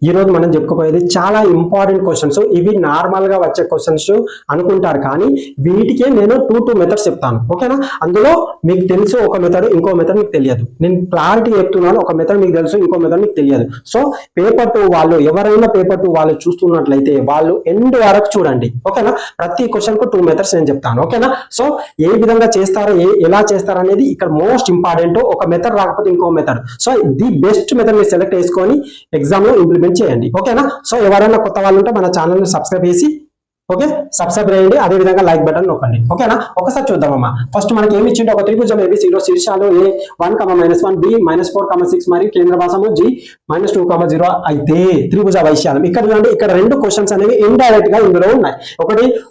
ఈ రోజు మనం చెప్పుకోపోయేది చాలా ఇంపార్టెంట్ క్వశ్చన్స్. ఇవి నార్మల్ గా వచ్చే క్వశ్చన్స్ అనుకుంటారు, కానీ వీటికే నేను టూ మెథడ్స్ చెప్తాను. ఓకేనా? అందులో మీకు తెలుసు ఒక మెథడ్, ఇంకో మెథడ్ మీకు తెలియదు. నేను క్లారిటీ చెప్తున్నాను, ఒక మెథడ్ మీకు తెలుసు, ఇంకో మెథడ్ మీకు తెలియదు. సో పేపర్ 2 వాళ్ళు ఎవరైనా పేపర్ 2 వాళ్ళు చూస్తున్నట్లయితే వాళ్ళు ఎండ్ వరకు చూడండి. ఓకేనా? ప్రతి క్వశ్చన్ కు 2 మెథడ్స్ నేను చెప్తాను. ఓకేనా? సో ఏ విధంగా చేస్తారో, ఎలా చేస్తారో అనేది ఇక్కడ మోస్ట్ ఇంపార్టెంట్. ఒక మెథడ్ రాకపోతే ఇంకో method. So the best method మీరు సెలెక్ట్ చేసుకొని ఎగ్జామ్ లో ఇంప్లిమెంట్ చేయండి. ఓకేనా? సో ఎవరైనా కొత్త వాళ్ళు ఉంటే మన ఛానల్ ని సబ్స్క్రైబ్ చేసి సబ్స్క్రైబ్ చేయండి. అదే విధంగా లైక్ బటన్ నొక్కండి. ఓకేనా? ఒకసారి చూద్దామమ్మా. ఫస్ట్ మనకి ఏమి ఇచ్చిండు? ఒక త్రిభుజం ABCలో శీర్షాలు A1, -1, B-4, 6 మరియు కేంద్ర భాగము G -2, 0 అయితే త్రిభుజ వైశాల్యం. ఇక్కడ చూడండి, ఇక్కడ రెండు క్వశ్చన్స్ అనేవి ఇండైరెక్ట్ గా ఇందులో ఉన్నాయి.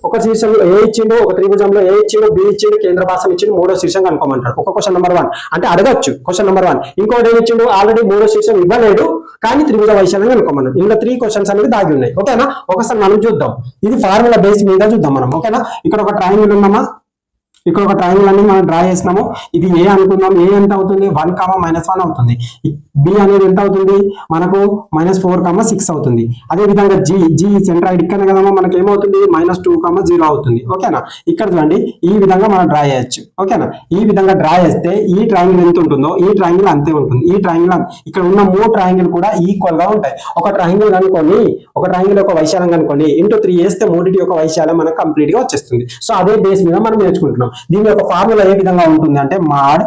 ఒక శీర్షంలో A ఇచ్చిండు, ఒక త్రిభుజంలో A ఇచ్చిండు, B ఇచ్చిండు, కేంద్ర భాగం ఇచ్చిండు, మూడో శీర్షం కనుక్కోమంటాడు. ఒక క్వశ్చన్ నెంబర్ 1 అంటే అడగచ్చు. క్వశ్చన్ నెంబర్ 1 ఇంకోటి ఏమి ఇచ్చిండు? ఆల్రెడీ మూడో శీర్షం ఇవ్వలేడు, కానీ త్రిభుజ వైశాల్యం కనుక్కోమన్నాడు. ఇందులో 3 క్వశ్చన్స్ అనేవి దాగి ఉన్నాయి. ఓకేనా? ఒకసారి మనం చూద్దాం. ఇది ఫార్ములా బేస్ మీద చూద్దాం మనం. ఓకేనా? ఇక్కడ ఒక ట్రయాంగిల్ ఉందమ్మా. ఇక్కడ ఒక ట్రయాంగిల్ అనేది మనం డ్రా చేసినాము. ఇది A అనుకుందాం. A ఎంత అవుతుంది? 1, -1 అవుతుంది. B అనేది ఎంత అవుతుంది? మనకు -4, 6 అవుతుంది. అదే విధంగా G సెంట్రాయిడ్ ఇక్కడ కదమ్మా, మనకి ఏమవుతుంది? -2, 0 అవుతుంది. ఓకేనా? ఇక్కడ చూడండి, ఈ విధంగా మనం డ్రా చేయొచ్చు. ఓకేనా? ఈ విధంగా డ్రా చేస్తే ఈ ట్రయాంగిల్ ఎంత ఉంటుందో ఈ ట్రయాంగిల్ అంతే ఉంటుంది. ఈ ట్రయాంగిల్ ఇక్కడ ఉన్న 3 ట్రయాంగిల్ కూడా ఈక్వల్ గా ఉంటాయి. ఒక ట్రయాంగిల్ కనుకొని, ఒక ట్రయాంగిల్ యొక్క వైశాల్యం కనుకొని ఇంటూ 3 వేస్తే మూడింటి యొక్క వైశాల్యం మనకు కంప్లీట్ గా వచ్చేస్తుంది. సో అదే బేస్ మీద మనం నేర్చుకుంటున్నాం. దీని యొక్క ఫార్ములా ఏ విధంగా ఉంటుంది అంటే మాడ్,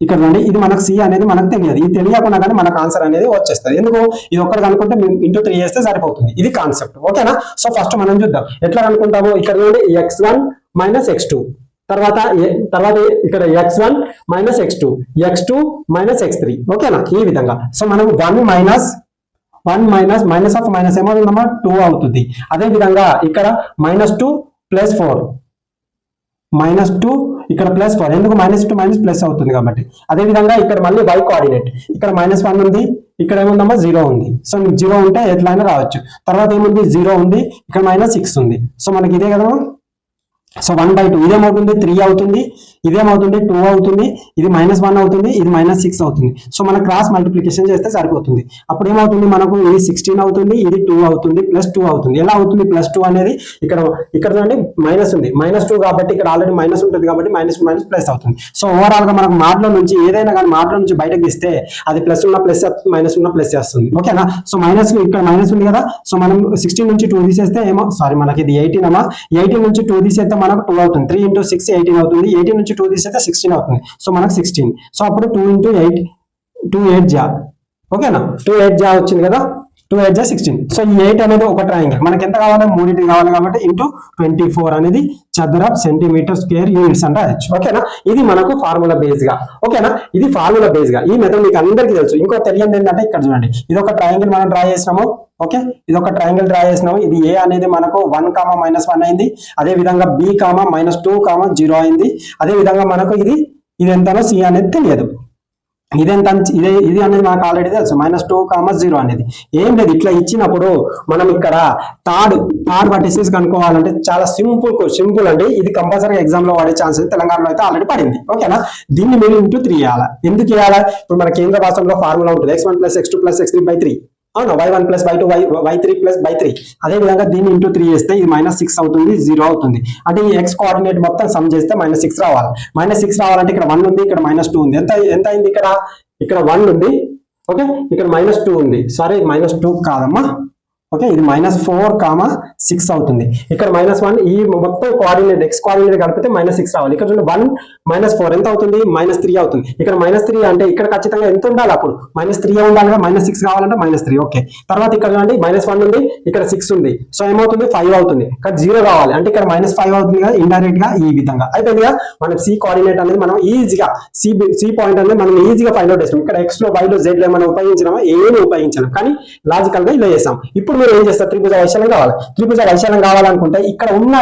ఇక్కడ నుండి ఇది మనకు C అనేది మనకు తెలియదు. ఇది తెలియకుండా కానీ మనకు ఆన్సర్ అనేది వచ్చేస్తుంది. ఎందుకు? ఇది ఒక్కటి కనుక్కుంటే ఇంటూ 3 చేస్తే సరిపోతుంది. ఇది కాన్సెప్ట్. ఓకేనా? సో ఫస్ట్ మనం చూద్దాం ఎట్లా అనుకుంటాము. ఇక్కడ నుండి x1 - x2, తర్వాత ఇక్కడ x1 - x2, x2 - x3. ఓకేనా? ఈ విధంగా. సో మనం 1 మైనస్ ఆఫ్ మైనస్ ఏమవుతుందమ్మా? 2 అవుతుంది. అదే విధంగా ఇక్కడ -2 + 4, -2 ఇక్కడ +4, ఎందుకు? -2 ప్లస్ అవుతుంది కాబట్టి. అదే విధంగా ఇక్కడ మళ్ళీ y కోఆర్డినేట్, ఇక్కడ -1 ఉంది, ఇక్కడ ఏముందమ్మా? 0 ఉంది. సో 0 ఉంటే ఎట్లయినా రావచ్చు. తర్వాత ఏముంది? 0 ఉంది, ఇక్కడ -6 ఉంది. సో మనకి ఇదే కదా. సో 1/2 ఇదేమవుతుంది? 3 అవుతుంది. ఇదేమవుతుంది? 2 అవుతుంది. ఇది -1 అవుతుంది, ఇది -6 అవుతుంది. సో మన క్రాస్ మల్టిప్లికేషన్ చేస్తే సరిపోతుంది. అప్పుడు ఏమవుతుంది? మనకు ఇది 16 అవుతుంది, ఇది 2 అవుతుంది, +2 అవుతుంది. ఎలా అవుతుంది +2 అనేది? ఇక్కడ చూడండి మైనస్ ఉంది, -2 కాబట్టి ఇక్కడ ఆల్రెడీ మైనస్ ఉంటుంది కాబట్టి మైనస్ ప్లస్ అవుతుంది. సో ఓవరాల్ గా మనకు మాటలో నుంచి ఏదైనా కానీ మాటలో నుంచి బయటకు తీస్తే అది ప్లస్ ఉన్న ప్లస్ వస్తుంది, మైనస్ ఉన్న ప్లస్ వస్తుంది. ఓకేనా? సో ఇక్కడ మైనస్ ఉంది కదా. సో మనం 16 నుంచి 2 తీసేస్తే మనకి ఇది 18 అమ్మా. 18 నుంచి 2 తీసేస్తే మనకు 2 అవుతుంది. 3 × 6 18 అవుతుంది. 18 నుంచి 2 తీసేస్తే 16 అవుతుంది. సో మనకు 16. సో అప్పుడు 2 × 8 2 8 జా. ఓకేనా? 2 8 జా వచ్చింది కదా. 2 8 జా 16. సో ఈ 8 అనేది ఒక ట్రయాంగిల్ మనకి ఎంత కావాలి? 3 కావాలి కాబట్టి *24 అనేది చదరపు సెంటీమీటర్ స్క్వేర్ యూనిట్స్ అంటే రాయొచ్చు. ఓకేనా? ఇది మనకు ఫార్ములా బేస్ గా. ఓకేనా? ఇది ఫార్ములా బేస్ గా. ఈ మెథడ్ మీకు అందరికీ తెలుసు. ఇంకో తెలియదు ఏంటంటే ఇక్కడ చూడండి, ఇది ఒక ట్రయాంగిల్ మనం డ్రా చేసినాము. ఓకే, ఇది ఒక ట్రయాంగిల్ డ్రా చేసినాము. ఇది A అనేది మనకు 1, -1 అయింది. అదే విధంగా B, -2, 0 అయింది. అదే విధంగా మనకు ఇది ఎంతనో C అనేది తెలియదు. ఇది అనేది మనకు ఆల్రెడీ తెలుసు. -2, 0 అనేది ఏం లేదు. ఇట్లా ఇచ్చినప్పుడు మనం ఇక్కడ థర్డ్ వర్టిసెస్ కనుక్కోవాలంటే చాలా సింపుల్ అండి. ఇది కంపల్సరీ ఎగ్జామ్ లో వాడే ఛాన్స్ తెలంగాణలో అయితే ఆల్రెడీ పడింది. ఓకేనా? దీన్ని మీరు × 3 చేయాలి. ఎందుకు చేయాలి? ఇప్పుడు మన కేంద్ర భాషలో ఫార్ములా ఉంటుంది x1 + x2 + x3/3. అవునా? y1 + y2 y3 + y3. అదే విధంగా దీన్ని × 3 చేస్తే ఇది -6 అవుతుంది, 0 అవుతుంది. అంటే ఈ x కోఆర్డినేట్ మొత్తం సమ్ చేస్తే -6 రావాలి. -6 రావాలంటే ఇక్కడ 1 ఉంది, ఇక్కడ -2 ఉంది. ఎంత అయింది? ఇక్కడ 1 ఉంది. ఓకే, ఇక్కడ -2 ఉంది. సారీ, -2 కాదమ్మా. ఓకే, ఇది -4, 6 అవుతుంది. ఇక్కడ -1 ఈ మొత్తం కోఆర్డినేట్ x కోఆర్డినేట్ కలిపితే -6 రావాలి. ఇక్కడ చూడండి 1 - 4 ఎంత అవుతుంది? -3 అవుతుంది. ఇక్కడ -3 అంటే ఇక్కడ ఖచ్చితంగా ఎంత ఉండాలి? అప్పుడు -3 ఉండాలి. -6 కావాలంటే -3. ఓకే, తర్వాత ఇక్కడ చూడండి -1 ఉంది, ఇక్కడ 6 ఉంది. సో ఏమవుతుంది? 5 అవుతుంది. ఇక్కడ 0 కావాలి అంటే ఇక్కడ -5 అవుతుంది కదా. ఇండైరెక్ట్ గా ఈ విధంగా అయిపోయింది కదా. మనం C కోఆర్డినేట్ అనేది మనం ఈజీగా C పాయింట్ అనేది మనం ఈజీగా ఫైండ్ అవుట్ చేస్తాం. ఇక్కడ x లో y లో z లో మనం ఉపయోగించినామా? ఏమీ ఉపయోగించాం, కానీ లాజికల్ గా ఇలా చేస్తాం. ఇప్పుడు మీరు ఏం చేస్తారు? త్రిభుజ వైశాల్యం కావాలి. త్రిభుజ వైశాల్యం కావాలనుకుంటే ఇక్కడ ఉన్న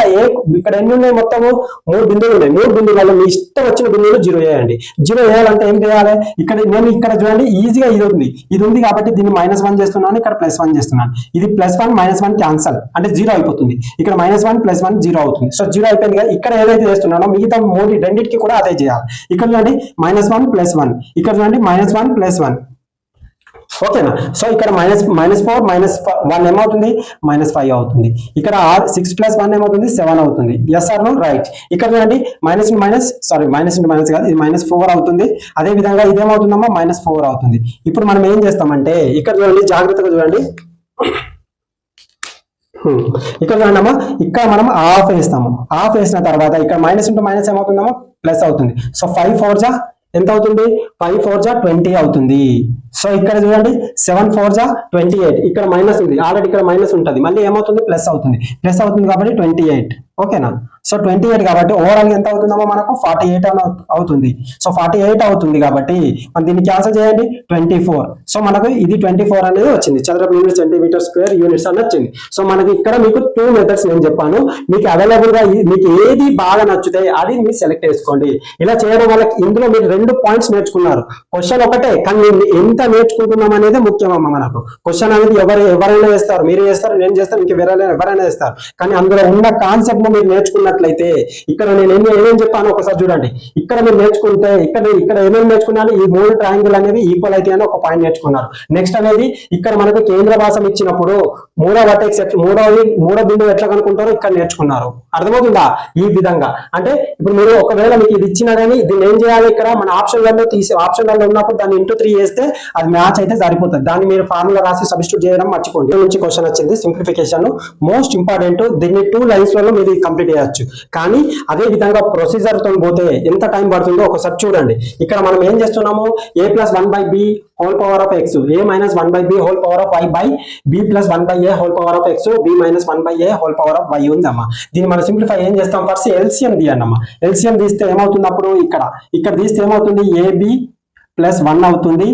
ఇక్కడ ఎన్ని ఉన్నాయి? మొత్తము 3 బిందువులు ఉన్నాయి. 3 బిందువులలో మీ ఇష్టం వచ్చిన బిందువులు 0 చేయండి. 0 చేయాలంటే ఏం చేయాలి? ఇక్కడ చూడండి ఈజీగా ఇది ఉంది కాబట్టి దీన్ని -1 చేస్తున్నాను, ఇక్కడ +1 చేస్తున్నాను. ఇది +1 -1 క్యాన్సల్ అంటే 0 అయిపోతుంది. ఇక్కడ -1 + 1 0 అవుతుంది. సో 0 అయిపోయింది కదా. ఇక్కడ ఏదైతే చేస్తున్నానో మిగతా రెండింటికి కూడా అదే చేయాలి. ఇక్కడ చూడండి -1 + 1, ఇక్కడ చూడండి -1 + 1. ఓకేనా. సో ఇక్కడ -4 -1 ఏమవుతుంది -5 అవుతుంది. ఇక్కడ 6 + 1 ఏమవుతుంది 7 అవుతుంది. Yes or no? రైట్. ఇక్కడ చూడండి మైనస్ ఇంటూ మైనస్ కాదు, ఇది -4 అవుతుంది. అదే విధంగా ఇదేమవుతుందమ్మా -4 అవుతుంది. ఇప్పుడు మనం ఏం చేస్తామంటే ఇక్కడ చూడండి, జాగ్రత్తగా చూడండి, ఇక్కడ చూడండి అమ్మా, ఇక్కడ మనం ఆఫ్ వేస్తాము. ఆఫ్ వేసిన తర్వాత ఇక్కడ మైనస్ ఇంటూ మైనస్ ఏమవుతుందమ్మా ప్లస్ అవుతుంది. సో 5 4 జా ఎంత అవుతుంది? 5 4 జా 20 అవుతుంది. సో ఇక్కడ చూడండి 7 4 జా 28. ఇక్కడ మైనస్ ఉంది, ఆల్రెడీ ఇక్కడ మైనస్ ఉంటుంది, మళ్ళీ ఏమవుతుంది ప్లస్ అవుతుంది. ప్లస్ అవుతుంది కాబట్టి 28. ఓకేనా. సో 28 కాబట్టి ఓవరాల్ ఎంత అవుతుందమ్మా మనకు 48 అవుతుంది. సో 48 అవుతుంది కాబట్టి మనం దీన్ని క్యాన్సిల్ చేయండి 24. సో మనకు ఇది 24 అనేది వచ్చింది. చదరపు యూనిట్ సెంటీమీటర్ స్క్వేర్ యూనిట్స్ అని వచ్చింది. సో మనకి ఇక్కడ మీకు 2 మెథడ్స్ నేను చెప్పాను. మీకు అవైలబుల్ గా మీకు ఏది బాగా నచ్చితే అది మీరు సెలెక్ట్ చేసుకోండి. ఇలా చేయడం వల్ల ఇందులో మీరు 2 పాయింట్స్ నేర్చుకున్నారు. క్వశ్చన్ ఒకటే కానీ ఎంత నేర్చుకుంటున్నాం అనేది ముఖ్యమమ్మ. మనకు క్వశ్చన్ అనేది ఎవరైనా చేస్తారు, మీరు చేస్తారు, నేను చేస్తాను, ఇంక ఎవరైనా చేస్తారు. కానీ అందులో ఉన్న కాన్సెప్ట్ మీరు నేర్చుకున్నట్లయితే ఇక్కడ నేను ఏమేమి చెప్పాను ఒకసారి చూడండి. ఇక్కడ మీరు నేర్చుకుంటే ఇక్కడ ఏమేమి నేర్చుకున్నాను, ఈ 3 ట్రయాంగిల్ అనేవి ఈక్వల్ అయితే అని ఒక పాయింట్ నేర్చుకున్నారు. నెక్స్ట్ అనేది ఇక్కడ మనకు కేంద్ర భాసం ఇచ్చినప్పుడు మూడో బిందువు ఎట్లా కనుక్కుంటారో ఇక్కడ నేర్చుకున్నారు. అర్థమవుతుందా? ఈ విధంగా అంటే ఇప్పుడు మీరు ఒకవేళ మీకు ఇది ఇచ్చినా కానీ దీన్ని ఏం చేయాలి, ఇక్కడ మన ఆప్షన్లలో ఉన్నప్పుడు దాన్ని ఇంటూ 3 చేస్తే అది మ్యాచ్ అయితే సరిపోతుంది. దాన్ని మీరు ఫార్ములా రాసి సబ్స్టిట్యూట్ చేయడం మర్చిపోండి. నుంచి క్వశ్చన్ వచ్చింది సింప్లిఫికేషన్, మోస్ట్ ఇంపార్టెంట్. దీన్ని 2 లైన్స్ లలో మీరు కంప్లీట్ చేయొచ్చు. కానీ అదే విధంగా ప్రొసీజర్ తో పోతే ఎంత టైం పడుతుందో ఒకసారి చూడండి. ఇక్కడ మనం ఏం చేస్తున్నాము, a + 1/b whole power of x, a - 1/b whole power of y by b + 1/a whole power of x, b - 1/a whole power of y ఉందమ్మా. దీన్ని మనం సింప్లిఫై ఏం చేస్తాం, ఫస్ట్ ఎల్సిఎం తీయండి అమ్మా. ఎల్సిఎం తీస్తే ఏమవుతుంది, అప్పుడు ఇక్కడ తీస్తే ఏమవుతుంది, ab + 1 అవుతుంది.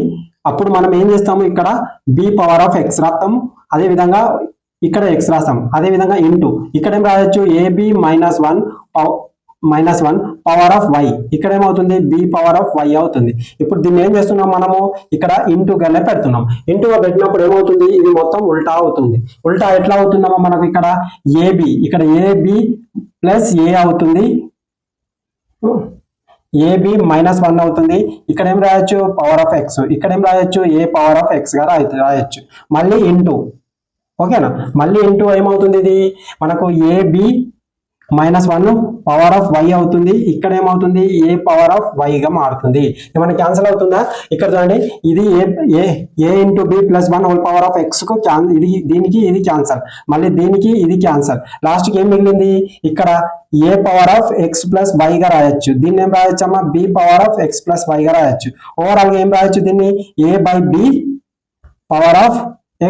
అప్పుడు మనం ఏం చేస్తాము, ఇక్కడ b పవర్ ఆఫ్ x రాస్తాము. అదే విధంగా ఇక్కడ x రాస్తాం. అదే విధంగా ఇంటూ ఇక్కడ ఏం రాయొచ్చు, ab - 1 పవర్ ఆఫ్ y, ఇక్కడ ఏమవుతుంది b పవర్ ఆఫ్ y అవుతుంది. ఇప్పుడు దీన్ని ఏం చేస్తున్నాం మనము, ఇక్కడ ఇంటూగానే పెడుతున్నాం. ఇంటూగా పెట్టినప్పుడు ఏమవుతుంది, ఇది మొత్తం ఉల్టా అవుతుంది. ఉల్టా ఎట్లా అవుతుందమ్మా మనకు, ఇక్కడ ab + a అవుతుంది, ab - 1 అవుతుంది. ఇక్కడ ఏం రాయొచ్చు, పవర్ ఆఫ్ x, ఇక్కడ ఏం రాయొచ్చు, a పవర్ ఆఫ్ x గా రాయొచ్చు. మళ్ళీ ఇంటూ, ఓకేనా, మళ్ళీ ఇంటూ ఏమవుతుంది, ఇది మనకు ab - 1 పవర్ ఆఫ్ y అవుతుంది. ఇక్కడ ఏమవుతుంది, a పవర్ ఆఫ్ y గా మారుతుంది. ఏమైనా క్యాన్సిల్ అవుతుందా? ఇక్కడ చూడండి, ఇది a into b + 1 whole power of x కు దీనికి ఇది క్యాన్సల్, మళ్ళీ దీనికి ఇది క్యాన్సల్. లాస్ట్కి ఏం మిగిలింది, ఇక్కడ a power of x + y గా రాయొచ్చు. దీన్ని ఏం రాయొచ్చు అమ్మా, b power of x + y గా రాయొచ్చు. ఓవరాల్ గా ఏం రాయొచ్చు, దీన్ని a/b power of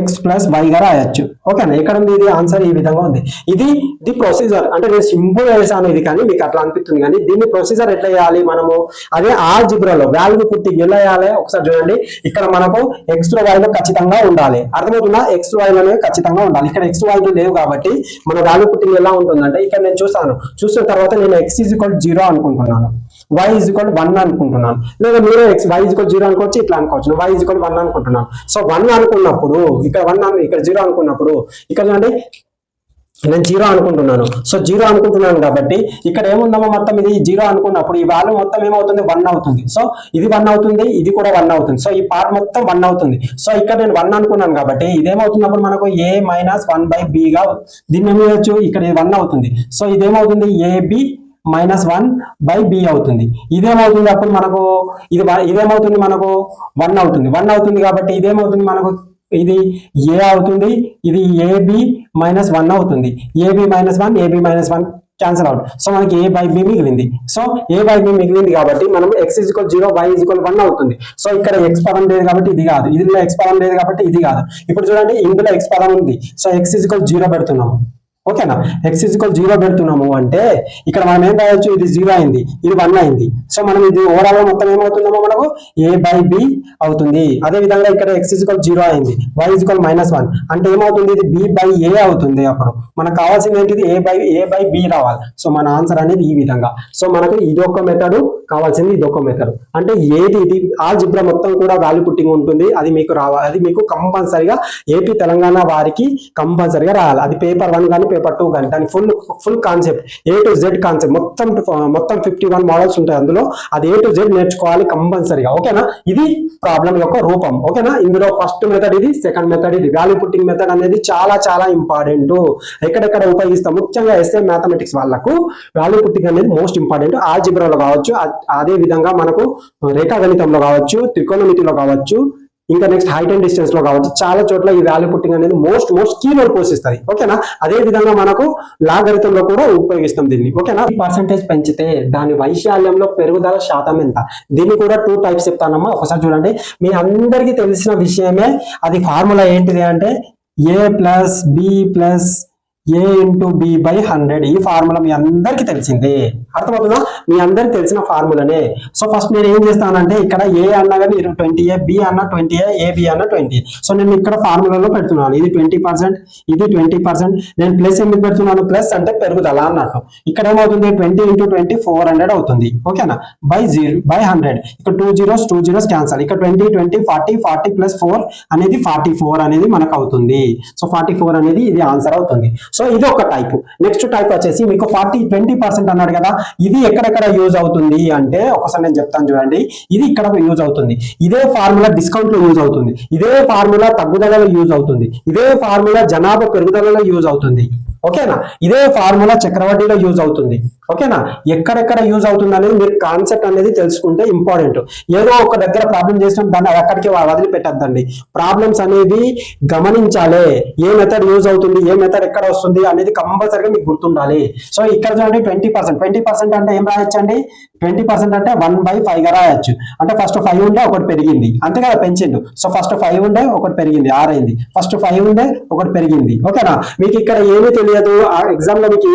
x + y గా రాయొచ్చు. ఓకేనా. ఇక్కడ ఉంది ఇది ఆన్సర్, ఈ విధంగా ఉంది. ఇది ది ప్రొసీజర్. అంటే నేను సింపుల్ వేసాను ఇది, కానీ మీకు అట్లా అనిపిస్తుంది. కానీ దీన్ని ప్రొసీజర్ ఎట్లా చేయాలి మనము, అదే ఆల్జిబ్రాలో వాల్యూ పుట్టింగ్ ఎలా చేయాలి ఒకసారి చూడండి. ఇక్కడ మనకు x y లో ఖచ్చితంగా ఉండాలి. అర్థమవుతుందా? x y అనేవి ఖచ్చితంగా ఉండాలి. ఇక్కడ x y లేవు కాబట్టి మన వాల్యూ పుట్టింగ్ ఎలా ఉంటుందంటే, ఇక్కడ నేను చూసిన తర్వాత నేను x = 0 అనుకుంటున్నాను, y = 1 అనుకుంటున్నాను. లేదా మీరు y = 0 అనుకోవచ్చు, ఇట్లా అనుకోవచ్చు. y = 1 అనుకుంటున్నాను. సో 1 అనుకున్నప్పుడు ఇక్కడ 1 ఇక్కడ 0 అనుకున్నప్పుడు ఇక్కడ చూడండి నేను 0 అనుకుంటున్నాను. సో 0 అనుకుంటున్నాను కాబట్టి ఇక్కడ ఏముందమ్మా, మొత్తం ఇది 0 అనుకున్నప్పుడు ఈ వాల్యూ మొత్తం ఏమవుతుంది, 1 అవుతుంది. సో ఇది 1 అవుతుంది, ఇది కూడా 1 అవుతుంది. సో ఈ పార్ట్ మొత్తం 1 అవుతుంది. సో ఇక్కడ నేను 1 అనుకున్నాను కాబట్టి ఇదేమవుతున్నప్పుడు మనకు a - 1/b గా దీన్ని ఏం చేయొచ్చు, ఇక్కడ 1 అవుతుంది. సో ఇదేమవుతుంది, ab - 1/b అవుతుంది. ఇదేమవుతుంది, అప్పుడు మనకు ఇదేమవుతుంది, మనకు 1 అవుతుంది. 1 అవుతుంది కాబట్టి ఇదేమవుతుంది, మనకు ఇది a అవుతుంది, ఇది ab - 1 అవుతుంది. ab - 1 cancel out. సో మనకి a/b మిగిలింది. సో a/b మిగిలింది కాబట్టి మనం x = 0, y = 1 అవుతుంది. సో ఇక్కడ x పదం లేదు కాబట్టి ఇది కాదు, ఇందులో x పదం లేదు కాబట్టి ఇది కాదు. ఇప్పుడు చూడండి, ఇందులో x పదం ఉంది. సో x = 0 పెడుతున్నాము. ఓకేనా. x = 0 పెడుతున్నాము అంటే ఇక్కడ మనం ఏం రాయొచ్చు, ఇది 0 అయింది, ఇది 1 అయింది. సో మనం ఇది ఓవరాల్ గా మొత్తం ఏమవుతుందమ్మా, మనకు a/b అవుతుంది. అదే విధంగా ఇక్కడ x = 0 అయింది, y = -1 అంటే ఏమవుతుంది, ఇది b/a అవుతుంది. అప్పుడు మనకు కావాల్సింది ఏంటిది, a/b రావాలి. సో మన ఆన్సర్ అనేది ఈ విధంగా. సో మనకు ఇది ఒక మెథడ్ కావాల్సింది, ఇది ఒక మెథడ్. అంటే ఇది ఆల్జిబ్రా మొత్తం కూడా వాల్యూ పుట్టింగ్ ఉంటుంది. అది మీకు రావాలి, అది మీకు కంపల్సరిగా ఏపీ తెలంగాణ వారికి కంపల్సరిగా రావాలి. అది పేపర్ 1 కానీ పేపర్ 2 కానీ దాని full concept A to Z concept మొత్తం 51 మోడల్స్ ఉంటాయి అందులో, అది A to Z నేర్చుకోవాలి కంపల్సరీగా. ఓకేనా, ఇది ప్రాబ్లం యొక్క రూపం. ఓకేనా, ఇందులో ఫస్ట్ మెథడ్ ఇది, సెకండ్ మెథడ్ ఇది. వాల్యూ పుట్టింగ్ మెథడ్ అనేది చాలా చాలా ఇంపార్టెంట్. ఎక్కడెక్కడ ఉపయోగిస్తాం, ముఖ్యంగా ఎస్ఏ మ్యాథమెటిక్స్ వాళ్ళకు వాల్యూ పుట్టింగ్ అనేది మోస్ట్ ఇంపార్టెంట్. ఆల్జిబ్రాలో కావచ్చు, అదే విధంగా మనకు రేఖాగణితంలో కావచ్చు, త్రికోణమితిలో కావచ్చు, ఇంకా నెక్స్ట్ హైట్ అండ్ డిస్టెన్స్ లో కావచ్చు, చాలా చోట్ల ఈ వాల్యూ పుట్టింగ్ అనేది మోస్ట్ కీ రోల్ పోషిస్తుంది. ఓకేనా, అదే విధంగా మనకు లాగరిథంలో కూడా ఉపయోగిస్తాం దీన్ని. ఓకేనా, పర్సెంటేజ్ పెంచితే దాని వైశాల్యంలో పెరుగుదల శాతం ఎంత, దీన్ని కూడా 2 టైప్స్ చెప్తానమ్మా. ఒకసారి చూడండి, మీ అందరికీ తెలిసిన విషయమే. అది ఫార్ములా ఏంటిది అంటే A plus B plus A into B by 100. ఈ ఫార్ములా మీ అందరికీ తెలిసిందే, అర్థమవుతుందా? మీ అందరికి తెలిసిన ఫార్ములానే. సో ఫస్ట్ నేను ఏం చేస్తానంటే ఇక్కడ A అన్నా కానీ 20A, B అన్న 20A, AB అన్న 20. సో నేను ఇక్కడ ఫార్ములాలో పెడుతున్నాను, ఇది 20%, ఇది 20%. నేను ప్లస్ ఎందుకు పెడుతున్నాను, ప్లస్ అంటే పెరుగుదల అన్నట్టు. ఇక్కడ ఏమవుతుంది, 20 ఇంటూ 20 400 అవుతుంది. ఓకేనా, బై 100. ఇక్కడ 2 zeros క్యాన్సల్. ఇక్కడ 20 40 ప్లస్ 4 అనేది 44 అనేది మనకు అవుతుంది. సో 44 అనేది ఇది ఆన్సర్ అవుతుంది. సో ఇది ఒక టైప్. నెక్స్ట్ టైప్ వచ్చేసి మీకు 20% అన్నాడు కదా, ఇది ఎక్కడెక్కడ యూజ్ అవుతుంది అంటే ఒకసారి నేను చెప్తాను చూడండి. ఇది ఇక్కడ యూజ్ అవుతుంది, ఇదే ఫార్ములా డిస్కౌంట్ లో యూజ్ అవుతుంది, ఇదే ఫార్ములా తగ్గుదలలో యూజ్ అవుతుంది, ఇదే ఫార్ములా జనాభా పెరుగుదలలో యూజ్ అవుతుంది. ఓకేనా, ఇదే ఫార్ములా చక్రవడ్డీలో యూజ్ అవుతుంది. ఓకేనా, ఎక్కడెక్కడ యూజ్ అవుతుంది అనేది మీరు కాన్సెప్ట్ అనేది తెలుసుకుంటే ఇంపార్టెంట్. ఏదో ఒక దగ్గర ప్రాబ్లం చేసినాం దాన్ని అక్కడికి వదిలిపెట్టద్దండి. ప్రాబ్లమ్స్ అనేవి గమనించాలి, ఏ మెథడ్ యూజ్ అవుతుంది, ఏ మెథడ్ ఎక్కడ వస్తుంది అనేది కంపల్సరీగా మీకు గుర్తుండాలి. సో ఇక్కడ చూడండి 20% అంటే ఏం రాయొచ్చండి, 20% అంటే 1/5 గా రాయొచ్చు. అంటే ఫస్ట్ 5 ఉంటే ఒకటి పెరిగింది, అంతే కదా, పెంచిండు. సో ఫస్ట్ 5 ఉండే ఒకటి పెరిగింది, 6 అయింది. ఫస్ట్ 5 ఉండే ఒకటి పెరిగింది. ఓకేనా, మీకు ఇక్కడ ఏమీ తెలియదు, ఆ ఎగ్జామ్ లో మీకు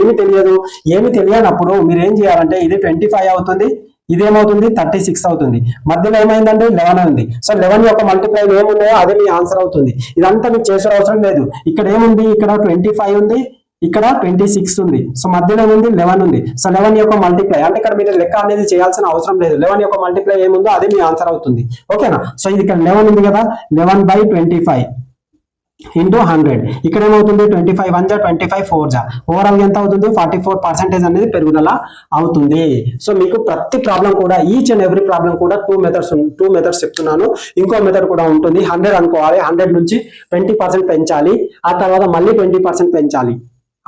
ఏమీ తెలియనప్పుడు మీరు ఏం చేయాలంటే ఇది 25 అవుతుంది, ఇదేమవుతుంది 36 అవుతుంది, మధ్యలో ఏమైందంటే 11 ఉంది. సో 11 యొక్క మల్టిప్లై ఏమున్నాయో అదే మీ ఆన్సర్ అవుతుంది. ఇదంతా మీకు చేసే అవసరం లేదు. ఇక్కడ ఏముంది, ఇక్కడ 25 ఉంది, ఇక్కడ 26 ఉంది. సో మధ్యలో ఏముంది, 11 ఉంది. సో 11 యొక్క మల్టిప్లై అంటే ఇక్కడ మీరు లెక్క అనేది చేయాల్సిన అవసరం లేదు. 11 యొక్క మల్టిప్లై ఏముందో అదే మీ ఆన్సర్ అవుతుంది. ఓకేనా, సో ఇది ఇక్కడ 11 ఉంది కదా, 11/25 ఇంటూ 100. ఇక్కడ ఏమవుతుంది 25 1 జా 25 4 జా, ఓవరాల్ ఎంత అవుతుంది 44% అనేది పెరుగుదల అవుతుంది. సో మీకు ప్రతి ప్రాబ్లం కూడా, ఈచ్ అండ్ ఎవ్రీ ప్రాబ్లం కూడా 2 మెథడ్స్ చెప్తున్నాను. ఇంకో మెథడ్ కూడా ఉంటుంది. 100 అనుకోవాలి, 100 నుంచి 20% పెంచాలి, ఆ తర్వాత మళ్ళీ 20% పెంచాలి.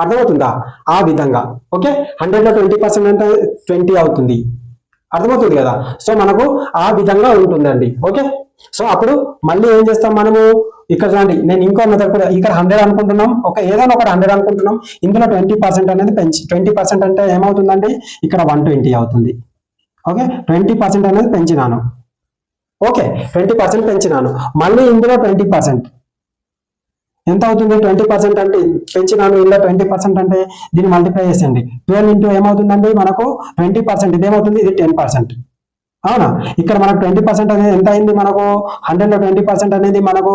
అర్థమవుతుందా, ఆ విధంగా. ఓకే, 100 లో 20% అంటే 20 అవుతుంది, అర్థమవుతుంది కదా. సో మనకు ఆ విధంగా ఉంటుందండి. ఓకే, సో అప్పుడు మళ్ళీ ఏం చేస్తాం మనము, ఇక్కడ చూడండి నేను ఇంకో మెథడ్ కూడా, ఇక్కడ 100 అనుకుంటున్నాం, ఏదైనా ఒకటి 100 అనుకుంటున్నాం, ఇందులో 20% అనేది పెంచి 20% అంటే ఏమవుతుందండి, ఇక్కడ 120 అవుతుంది. ఓకే, 20% అనేది పెంచినాను. ఓకే, 20% పెంచినాను, మళ్ళీ ఇందులో 20% ఎంత అవుతుంది, 20% అంటే పెంచినాను, ఇందులో 20% అంటే దీన్ని మల్టిప్లై చేసేయండి. 12 ఇంటూ ఏమవుతుందండి మనకు 20%, ఇదేమవుతుంది, ఇది 10%. అవునా, ఇక్కడ మనకు 20% అనేది ఎంత అయింది, మనకు 100 లో 20% అనేది మనకు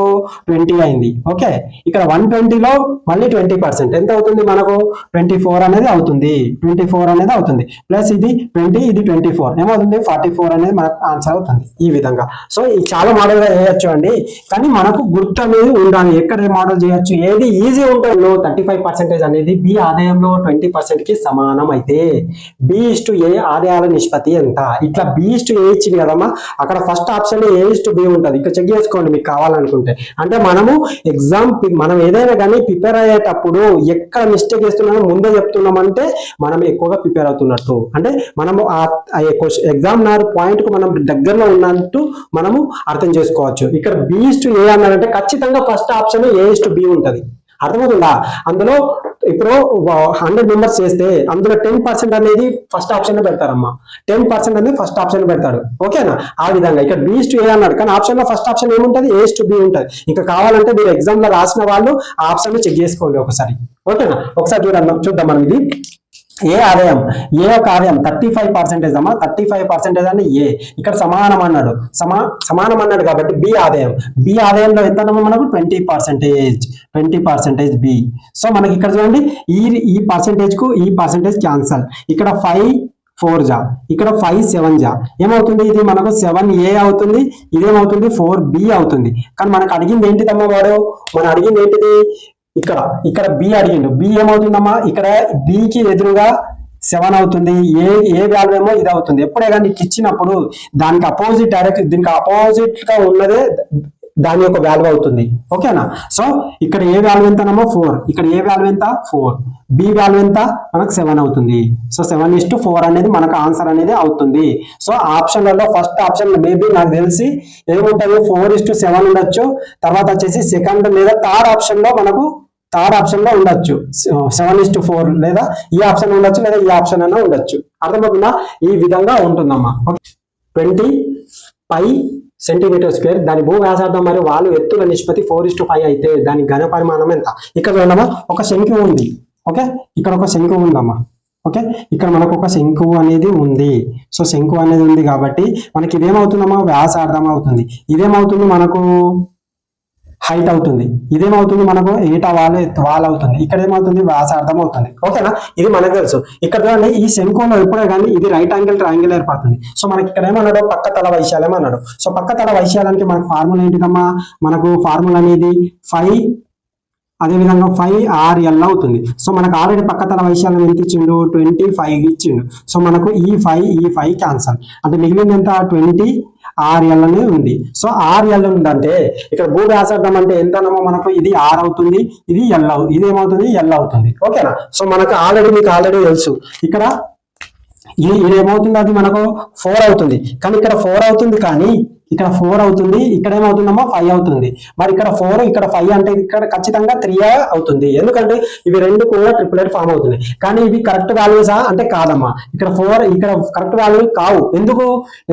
20 అయింది. ఓకే, ఇక్కడ 120 లో మళ్ళీ 20% ఎంత అవుతుంది, మనకు 24 అనేది అవుతుంది. 24 అనేది అవుతుంది, ప్లస్ ఇది 20, ఇది 24 ఏమవుతుంది, 44 అనేది మనకు ఆన్సర్ అవుతుంది. ఈ విధంగా. సో ఇది చాలా మోడల్ గా చేయొచ్చు అండి, కానీ మనకు గుర్తు అనేది ఉండాలి, ఎక్కడ మోడల్ చేయొచ్చు, ఏది ఈజీ ఉంటుందో. 35% అనేది బి ఆదాయంలో 20% కి సమానం అయితే B/A ఆదాయాల నిష్పత్తి ఎంత. ఇట్లా B/A ఇచ్చింది కదమ్మా, అక్కడ ఫస్ట్ ఆప్షన్ A/B ఉంటుంది. ఇక్కడ చెక్ చేసుకోండి మీకు కావాలనుకుంటే. అంటే మనం ఏదైనా కానీ ప్రిపేర్ అయ్యేటప్పుడు ఎక్కడ మిస్టేక్ చేస్తున్నామో ముందే చెప్తున్నామంటే మనం ఎక్కువగా ప్రిపేర్ అవుతున్నట్టు, అంటే మనము ఎగ్జామ్ పాయింట్ కు మనం దగ్గరలో ఉన్నట్టు మనము అర్థం చేసుకోవచ్చు. ఇక్కడ B/A అన్నారంటే ఖచ్చితంగా ఫస్ట్ ఆప్షన్ A/B ఉంటుంది. అర్థమవుతుందా, అందులో ఇప్పుడు 100 మెంబర్స్ చేస్తే అందులో 10% అనేది ఫస్ట్ ఆప్షన్ పెడతారమ్మా, 10% అనేది ఫస్ట్ ఆప్షన్ పెడతాడు. ఓకేనా, ఆ విధంగా ఇక్కడ B/A అన్నాడు, కానీ ఆప్షన్ లో ఫస్ట్ ఆప్షన్ ఏముంటది, A/B ఉంటుంది. ఇంకా కావాలంటే మీరు ఎగ్జామ్ లో రాసిన వాళ్ళు ఆ ఆప్షన్ చెక్ చేసుకోండి ఒకసారి. ఓకేనా, ఒకసారి చూద్దాం మనం. ఇది ఏ ఆదాయం, ఏ యొక్క ఆదాయం 35% అమ్మా, 35% అని ఏ ఇక్కడ సమానం అన్నాడు కాబట్టి బి ఆదాయంలో ఎంత మనకు 20% బి. సో మనకి ఇక్కడ చూడండి ఈ పర్సెంటేజ్ కు ఈ పర్సెంటేజ్ క్యాన్సల్, ఇక్కడ 5 4 జా, ఇక్కడ 5 7 జా, ఏమవుతుంది, ఇది మనకు 7A అవుతుంది, ఇదేమవుతుంది 4B అవుతుంది. కానీ మనకు అడిగింది ఏంటిదమ్మా, మనం అడిగింది ఏంటిది ఇక్కడ ఇక్కడ బి అడిగిండు, బి ఏమవుతుందమ్మా, ఇక్కడ బికి ఎదురుగా 7 అవుతుంది, ఏ వాల్యూ ఏమో ఇది అవుతుంది. ఎప్పుడే కానీ నీకు ఇచ్చినప్పుడు దానికి అపోజిట్ డైరెక్ట్, దీనికి అపోజిట్ గా ఉన్నదే దాని యొక్క వాల్యూ అవుతుంది. ఓకేనా? సో ఇక్కడ ఏ వాల్యూ ఎంతనమ్మా 4, ఇక్కడ ఏ వాల్యూ ఎంత 4, బి వాల్యూ ఎంత మనకు 7 అవుతుంది. సో 7:4 అనేది మనకు ఆన్సర్ అనేది అవుతుంది. సో ఆప్షన్లలో ఫస్ట్ ఆప్షన్ మేబీ నాకు తెలిసి ఏముంటుంది 4:7 ఉండొచ్చు. తర్వాత వచ్చేసి సెకండ్ లేదా థర్డ్ ఆప్షన్ లో మనకు ఉండొచ్చు 7:4, లేదా ఈ ఆప్షన్ ఉండొచ్చు, లేదా ఈ ఆప్షన్ అన్నా ఉండొచ్చు. అర్థమవుతుందా? ఈ విధంగా ఉంటుందమ్మా. 20 సెంటీమీటర్ స్క్వేర్, దాని భూ వ్యాసార్థం మరియు వాలు ఎత్తుల నిష్పత్తి 4:5 అయితే దాని ఘన పరిమాణం ఎంత? ఇక్కడ చూడమ్మా ఒక శంకు ఉంది. ఓకే, ఇక్కడ ఒక శంకు ఉందమ్మా. ఓకే, ఇక్కడ మనకు ఒక శంకు అనేది ఉంది. సో శంకు అనేది ఉంది కాబట్టి మనకి ఇదేమవుతుందమ్మా వ్యాసార్థం అవుతుంది, ఇదేమవుతుంది మనకు హైట్ అవుతుంది, ఇదేమవుతుంది మనకు ఏటా వాల్ అవుతుంది, ఇక్కడ ఏమవుతుంది వ్యాసార్థం అవుతుంది. ఓకేనా? ఇది మనకు తెలుసు. ఇక్కడ చూడండి ఈ శంకులో ఎప్పుడే కానీ ఇది రైట్ యాంగిల్ ట్రయాంగిల్ ఏర్పడుతుంది. సో మనకి ఇక్కడ ఏమన్నాడు పక్క తల వైశాల్యం అన్నాడు. సో పక్క తల వైశాల్యానికి మనకు ఫార్ములా ఏంటిదమ్మా, మనకు ఫార్ములా అనేది 5 అదేవిధంగా 5RL అవుతుంది. సో మనకు ఆల్రెడీ పక్క తల వైశాల్యం ఎంత ఇచ్చిండు 25 ఇచ్చిండు. సో మనకు ఈ 5 క్యాన్సల్, అంటే మిగిలింది ఎంత 20RL అనేది ఉంది. సో RL ఉందంటే ఇక్కడ భూ వ్యాసార్థం అంటే ఎంతనమో మనకు ఇది R అవుతుంది, ఇది L అవుతుంది, ఇది ఏమవుతుంది L అవుతుంది. ఓకేనా? సో మనకు మీకు ఆల్రెడీ తెలుసు ఇక్కడ ఇది ఏమవుతుంది, అది మనకు 4 అవుతుంది. కానీ ఇక్కడ 4 అవుతుంది, కానీ ఇక్కడ 4 అవుతుంది, ఇక్కడ ఏమవుతుందమ్మా 5 అవుతుంది. మరి ఇక్కడ 4 ఇక్కడ 5 అంటే ఇక్కడ ఖచ్చితంగా 3 అవుతుంది. ఎందుకంటే ఇవి రెండు కూడా ట్రిపులెట్ ఫామ్ అవుతుంది. కానీ ఇవి కరెక్ట్ వాల్యూసా అంటే కాదమ్మా, ఇక్కడ 4 ఇక్కడ కరెక్ట్ వాల్యూ కావు.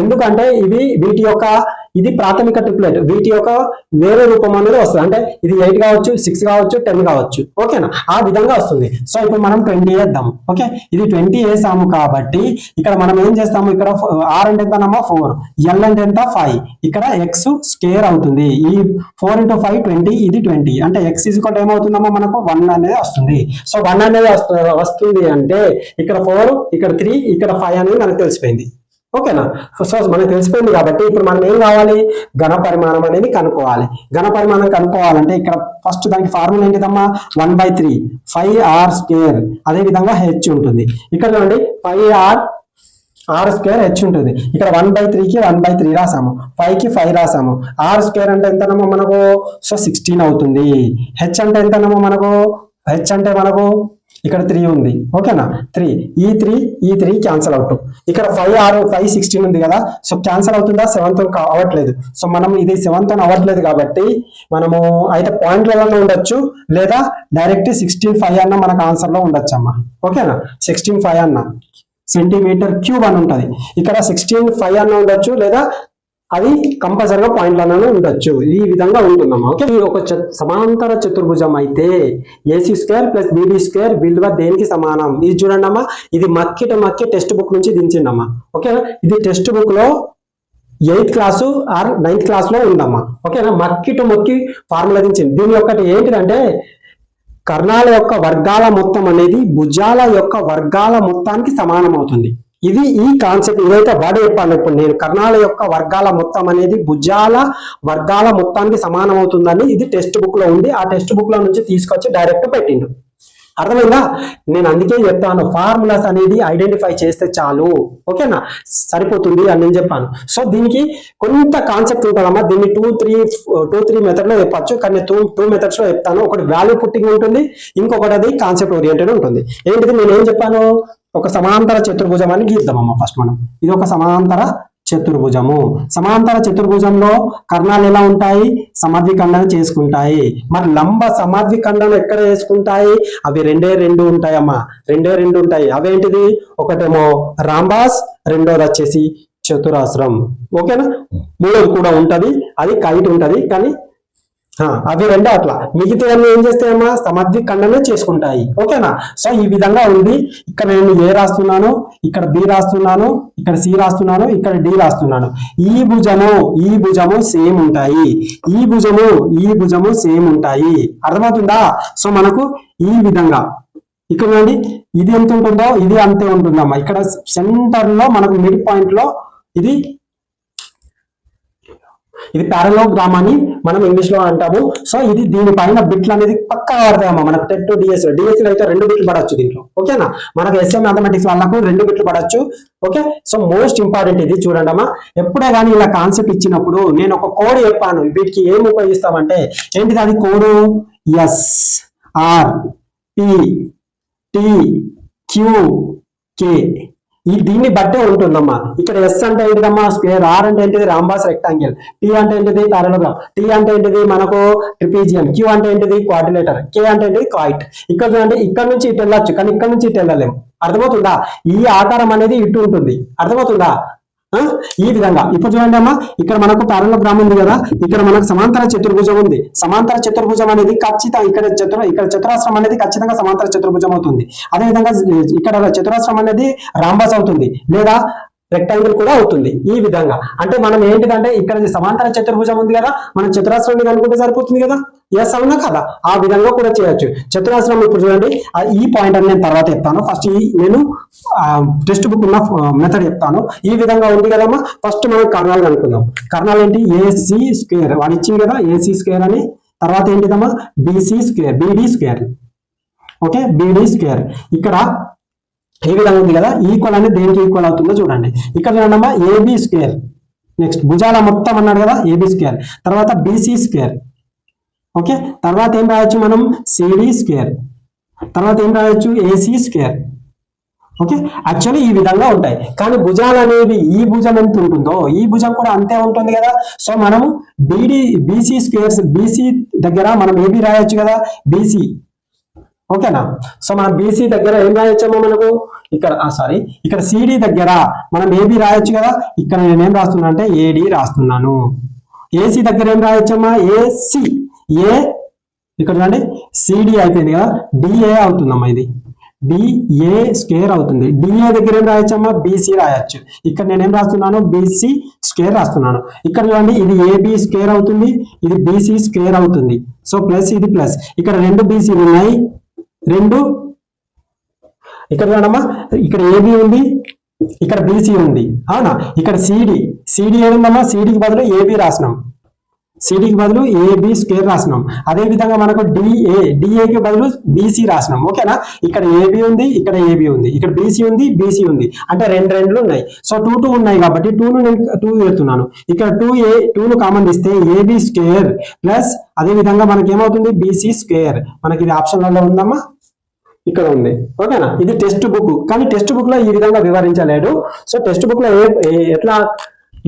ఎందుకంటే వీటి యొక్క ఇది ప్రాథమిక ట్రిపులెట్, వీటి యొక్క వేరే రూపం అనేది వస్తుంది. అంటే ఇది 8 కావచ్చు, 6 కావచ్చు, 10 కావచ్చు. ఓకేనా? ఆ విధంగా వస్తుంది. సో ఇప్పుడు మనం 20 వేద్దాం. ఓకే, ఇది 20 వేసాము కాబట్టి ఇక్కడ మనం ఏం చేస్తాము, ఇక్కడ R అంటే ఎంతనమ్మా 4, L అంటే ఎంత 5, ఇక్కడ x స్క్వేర్ అవుతుంది. ఈ 4 × 5 20, ఇది 20 అంటే x ఏమవుతుందమ్మా మనకు 1 అనేది వస్తుంది. సో 1 అనేది వస్తుంది అంటే ఇక్కడ 4, ఇక్కడ 3, ఇక్కడ 5 అనేది మనకు తెలిసిపోయింది. ఓకేనా? సో మనకు తెలిసిపోయింది కాబట్టి ఇప్పుడు మనం ఏం కావాలి, ఘన పరిమాణం అనేది కనుక్కోవాలి. ఘన పరిమాణం కనుక్కోవాలంటే ఇక్కడ ఫస్ట్ దానికి ఫార్ములా ఏంటిదమ్మా 1/3 5R², అదే విధంగా h ఉంటుంది. ఇక్కడ చూడండి 5R² h ఉంటుంది. ఇక్కడ 1/3కి 1/3 రాసాము, 5కి 5 రాసాము. R² అంటే ఎంతనమ్మా మనకు సో 16 అవుతుంది. h అంటే ఎంతనమ్మా మనకు, h అంటే మనకు ఇక్కడ 3 ఉంది. ఓకేనా? 3 ఈ 3 క్యాన్సల్ అవుట్. ఇక్కడ 5 16 ఉంది కదా, సో క్యాన్సల్ అవుతుందా 7తో అవ్వట్లేదు. సో మనం ఇది 7తో అవ్వట్లేదు కాబట్టి మనము అయితే పాయింట్లలో ఉండొచ్చు, లేదా డైరెక్ట్ 16.5 అన్న మనకు ఆన్సర్ లో ఉండొచ్చు అమ్మా. ఓకేనా? 16.5 అన్న సెంటీమీటర్ క్యూబ్ అని ఉంటుంది. ఇక్కడ 16.5 అన్న ఉండొచ్చు, లేదా అది కంపల్సరీగా పాయింట్లలోనే ఉండొచ్చు. ఈ విధంగా ఉంటుందమ్మా. ఓకే, ఒక సమాంతర చతుర్భుజం అయితే AC² + BD² విలువ దేనికి సమానం? ఇది చూడండి అమ్మా, ఇది మక్కి టెక్స్ట్ బుక్ నుంచి దించిండమ్మా. ఓకేనా? ఇది టెక్స్ట్ బుక్ లో 8th class are 9th class లో ఉందమ్మా. ఓకేనా? మక్కి ఫార్ములా దించింది. దీని ఒక్కటి ఏంటిదంటే కర్ణాల యొక్క వర్గాల మొత్తం అనేది భుజాల యొక్క వర్గాల మొత్తానికి సమానం అవుతుంది. ఇది ఈ కాన్సెప్ట్ ఏదైతే వాడు చెప్పాను ఇప్పుడు నేను, కర్ణాల యొక్క వర్గాల మొత్తం అనేది భుజాల వర్గాల మొత్తానికి సమానం అవుతుందని ఇది టెక్స్ట్ బుక్ లో ఉంది. ఆ టెక్స్ట్ బుక్ లో నుంచి తీసుకొచ్చి డైరెక్ట్ పెట్టిండు. అర్థమైందా? నేను అందుకే చెప్తాను, ఫార్ములాస్ అనేది ఐడెంటిఫై చేస్తే చాలు. ఓకేనా? సరిపోతుంది అని నేను చెప్పాను. సో దీనికి కొంత కాన్సెప్ట్ ఉంటుందమ్మా. దీన్ని 2-3 మెథడ్ లో చెప్పచ్చు, కానీ 2 మెథడ్స్ లో చెప్తాను. ఒకటి వాల్యూ పుట్టింగ్ ఉంటుంది, ఇంకొకటి అది కాన్సెప్ట్ ఓరియంటెడ్ ఉంటుంది. ఏంటిది నేను ఏం చెప్పాను, ఒక సమాంతర చతుర్భుజం అని గీద్దామమ్మా. ఫస్ట్ మనం ఇది ఒక సమాంతర చతుర్భుజము. సమాంతర చతుర్భుజంలో కర్ణాలు ఎలా ఉంటాయి, సమద్విఖండన చేసుకుంటాయి. మరి లంబ సమద్విఖండన ఎక్కడ చేసుకుంటాయి, అవి రెండే ఉంటాయమ్మా. రెండే ఉంటాయి. అవేంటిది, ఒకటేమో రాంబాస్, రెండోది వచ్చేసి చతురాస్రం. ఓకేనా? మూడోది కూడా ఉంటది, అది కైట్ ఉంటది. కానీ అవి రెండే అట్లా, మిగతావన్నీ ఏం చేస్తాయమ్మా సమద్విఖండన చేసుకుంటాయి. ఓకేనా? సో ఈ విధంగా ఉంది. ఇక్కడ నేను A రాస్తున్నాను, ఇక్కడ B రాస్తున్నాను, ఇక్కడ C రాస్తున్నాను, ఇక్కడ D రాస్తున్నాను. ఈ భుజము సేమ్ ఉంటాయి, ఈ భుజము సేమ్ ఉంటాయి. అర్థమవుతుందా? సో మనకు ఈ విధంగా ఇక్కడ చూడండి, ఇది ఎంత ఉంటుందో ఇది అంతే ఉంటుందమ్మా. ఇక్కడ సెంటర్ లో మనకు మిడ్ పాయింట్ లో ఇది ఇది పారలోగ్రామ్ అని మనం ఇంగ్లీష్ లో అంటాము. సో ఇది దీనిపైన బిట్లు అనేది పక్కా పడతాయమ్మా మనకు టెట్ డిఎస్ డిఎస్సీ అయితే 2 బిట్లు పడవచ్చు దీంట్లో. ఓకేనా, మనకు ఎస్ఏ మ్యాథమెటిక్స్ వాళ్ళకు 2 బిట్లు పడవచ్చు. ఓకే, సో మోస్ట్ ఇంపార్టెంట్ ఇది చూడండి అమ్మా. ఎప్పుడే కానీ ఇలా కాన్సెప్ట్ ఇచ్చినప్పుడు నేను ఒక కోడ్ చెప్పాను, వీటికి ఏం ఉపయోగిస్తామంటే ఏంటిది, అది code S R P T Q K. ఈ దీన్ని బట్టే ఉంటుందమ్మా. ఇక్కడ ఎస్ అంటే ఏంటిదమ్మా స్క్వేర్, ఆర్ అంటే ఏంటిది రాంబాస్ రెక్టాంగిల్, టి అంటే ఏంటిది పారలోగ్రామ్, టి అంటే ఏంటిది మనకు ట్రిపీజియం, క్యూ అంటే ఏంటిది క్వాడ్రిలేటర్, కే అంటే ఏంటిది కాయిట్. ఇక్కడ చూడండి, ఇక్కడ నుంచి ఇటు వెళ్ళొచ్చు కానీ ఇక్కడ నుంచి ఇటు వెళ్ళలేము. అర్థమవుతుందా? ఈ ఆకారం అనేది ఇటు ఉంటుంది. అర్థమవుతుందా? ఈ విధంగా ఇప్పుడు చూడండి అమ్మా, ఇక్కడ మనకు పారలోగ్రామ్ ఉంది కదా, ఇక్కడ మనకు సమాంతర చతుర్భుజం ఉంది. సమాంతర చతుర్భుజం అనేది ఖచ్చితంగా ఇక్కడ చతురాస్రం అనేది ఖచ్చితంగా సమాంతర చతుర్భుజం అవుతుంది. అదేవిధంగా ఇక్కడ చతురాస్రం అనేది రాంబస్ అవుతుంది లేదా రెక్టాంగిల్ కూడా అవుతుంది. ఈ విధంగా అంటే మనం ఏంటిదంటే ఇక్కడ సమాంతర చతుర్భుజం ఉంది కదా, మనం చతురాస్రాన్ని కనుక్కుంటే సరిపోతుంది కదా. ఎస్ అవునా కదా, ఆ విధంగా కూడా చేయొచ్చు. చతురాస్రం ఇప్పుడు చూడండి, ఈ పాయింట్ అని నేను తర్వాత చెప్తాను. ఫస్ట్ నేను టెక్స్ట్ బుక్ ఉన్న మెథడ్ చెప్తాను. ఈ విధంగా ఉంది కదమ్మా. ఫస్ట్ మనం కర్ణాలు కనుక్కుందాం. కర్ణాలు ఏంటి, ఏసీ స్క్వేర్ వాడు ఇచ్చింది కదా ఏసీ స్క్వేర్ అని. తర్వాత ఏంటిదమ్మా BC square, BD square. Okay, BD square ఇక్కడ ఈ విధంగా ఉంది కదా. ఈక్వల్ అనేది దేనికి ఈక్వల్ అవుతుందో చూడండి. ఇక్కడ చూడండి ఏబీ స్క్వేర్, నెక్స్ట్ భుజాల మొత్తం అన్నాడు కదా ఏబీ స్క్వేర్, తర్వాత బీసీ స్క్వేర్. ఓకే, తర్వాత ఏం రాయొచ్చు మనం సిడి స్క్వేర్, తర్వాత ఏం రాయొచ్చు ఏసీ స్క్వేర్. ఓకే, యాక్చువల్లీ ఈ విధంగా ఉంటాయి. కానీ భుజాలు అనేవి ఈ భుజం ఎంత ఉంటుందో ఈ భుజం కూడా అంతే ఉంటుంది కదా. సో మనము బీసీ స్క్వేర్స్, బీసీ దగ్గర మనం ఏబీ రాయొచ్చు కదా బీసీ. ఓకేనా, సో మనం బీసీ దగ్గర ఏం రాయొచ్చామో మనకు ఇక్కడ ఇక్కడ సిడి దగ్గర మనం ఏబి రాయొచ్చు కదా. ఇక్కడ నేను ఏం రాస్తున్నా అంటే ఏడి రాస్తున్నాను. ఏసీ దగ్గర ఏం రాయొచ్చమ్మా ఏసి, ఏ ఇక్కడ చూడండి సిడి అయిపోయింది కదా, డిఏ అవుతుందమ్మా. ఇది డిఏ స్క్వేర్ అవుతుంది. డిఏ దగ్గర ఏం రాయొచ్చమ్మా బీసీ రాయొచ్చు. ఇక్కడ నేను ఏం రాస్తున్నాను బీసీ స్క్వేర్ రాస్తున్నాను. ఇక్కడ చూడండి ఇది ఏబి స్క్వేర్ అవుతుంది, ఇది బీసీ స్క్వేర్ అవుతుంది. సో ప్లస్ ఇది ప్లస్, ఇక్కడ 2 బీసీలు ఉన్నాయి, 2 ఇక్కడ చూడమ్మా, ఇక్కడ ఏబి ఉంది, ఇక్కడ బీసీ ఉంది. అవునా, ఇక్కడ సిడి ఏముందమ్మా, సిడికి బదులు ఏబి రాసినాం, సిడికి బదులు ఏబి స్క్వేర్ రాసినాం. అదే విధంగా మనకు డిఏకి బదులు బీసీ రాసినాం. ఓకేనా, ఇక్కడ ఏబి ఉంది, ఇక్కడ ఏబి ఉంది, ఇక్కడ బీసీ ఉంది, బీసీ ఉంది, అంటే 2 2లు ఉన్నాయి. సో 2 2 ఉన్నాయి కాబట్టి 2ను నేను 2 పెడుతున్నాను. ఇక్కడ 2ను కామన్ తీస్తే ఏబి స్క్వేర్ ప్లస్ అదే విధంగా మనకి ఏమవుతుంది బీసీ స్క్వేర్. మనకి ఇది ఆప్షన్లలో ఉందమ్మా, ఇక్కడ ఉంది. ఓకేనా, ఇది టెక్స్ట్ బుక్, కానీ టెక్స్ట్ బుక్ లో ఈ విధంగా వివరించలేడు. సో టెక్స్ట్ బుక్ లో ఎట్లా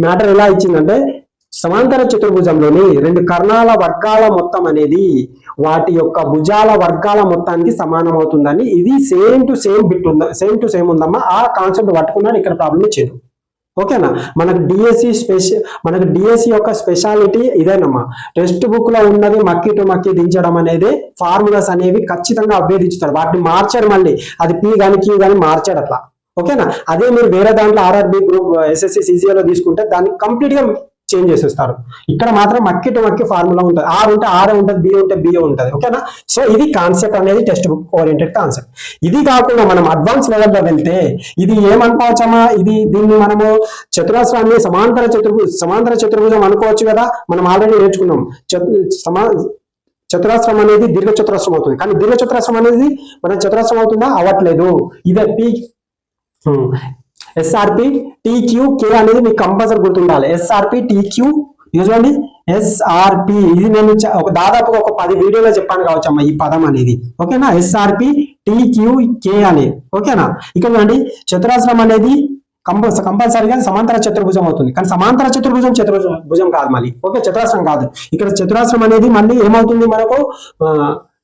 మ్యాటర్ ఎలా ఇచ్చిందంటే సమాంతర చతుర్భుజంలోని 2 కర్ణాల వర్గాల మొత్తం అనేది వాటి యొక్క భుజాల వర్గాల మొత్తానికి సమానం అవుతుందని. ఇది సేమ్ టు సేమ్ బిట్ ఉందా, సేమ్ టు సేమ్ ఉందమ్మా. ఆ కాన్సెప్ట్ పట్టుకున్నాడు, ఇక్కడ ప్రాబ్లం ఇచ్చాడు. ఓకేనా, మనకు డిఎస్సి యొక్క స్పెషాలిటీ ఇదేనమ్మా. టెక్స్ట్ బుక్ లో ఉన్నది మక్కి టు మక్కి దించడం అనేది, ఫార్ములాస్ అనేవి ఖచ్చితంగా అభ్యర్థించుతారు, వాటిని మార్చాడు మళ్ళీ. అది పి కానీ క్యూ కానీ మార్చాడు అట్లా. ఓకేనా, అదే మీరు వేరే దాంట్లో ఆర్ఆర్బి గ్రూప్ ఎస్ఎస్సి సిసిఏలో తీసుకుంటే దాన్ని కంప్లీట్ గా చేంజ్ చేసేస్తారు. ఇక్కడ మాత్రం మక్కి టు మక్కి ఫార్ములా ఉంటుంది. ఆర్ ఉంటే ఆర్ఏ ఉంటుంది, బి ఉంటే బిఏ ఉంటుంది. ఓకేనా, సో ఇది కాన్సెప్ట్ అనేది టెక్స్ట్ బుక్ ఓరియంటెడ్ కాన్సెప్ట్. ఇది కాకుండా మనం అడ్వాన్స్ లెవెల్లో వెళ్తే ఇది ఏమనుకోవచ్చమ్మా, దీన్ని మనము చతురాస్రాన్ని సమాంతర చతుర్భుజం అనుకోవచ్చు కదా. మనం ఆల్రెడీ నేర్చుకున్నాం. చతురాస్రం అనేది దీర్ఘ చతురాస్రం అవుతుంది, కానీ దీర్ఘ చతురాస్రం అనేది మన చతురాస్రం అవుతుందా, అవ్వట్లేదు. ఇదే పి ఎస్ఆర్పి టీక్యూ కే అనేది మీకు కంపల్సరీ గుర్తుండాలి. ఎస్ఆర్పి టీక్యూ ఇది చూడండి ఎస్ఆర్పి, ఇది నేను దాదాపుగా ఒక 10 వీడియోలో చెప్పాను కావచ్చు అమ్మా ఈ పదం అనేది. ఓకేనా, ఎస్ఆర్పి టీక్యూ కే అని. ఓకేనా, ఇక్కడ చూడండి చతురాస్రం అనేది కంపల్సరీగా సమాంతర చతుర్భుజం అవుతుంది, కానీ సమాంతర చతుర్భుజం కాదు మళ్ళీ. ఓకే, చతురాస్రం కాదు. ఇక్కడ చతురాస్రం అనేది మళ్ళీ ఏమవుతుంది మనకు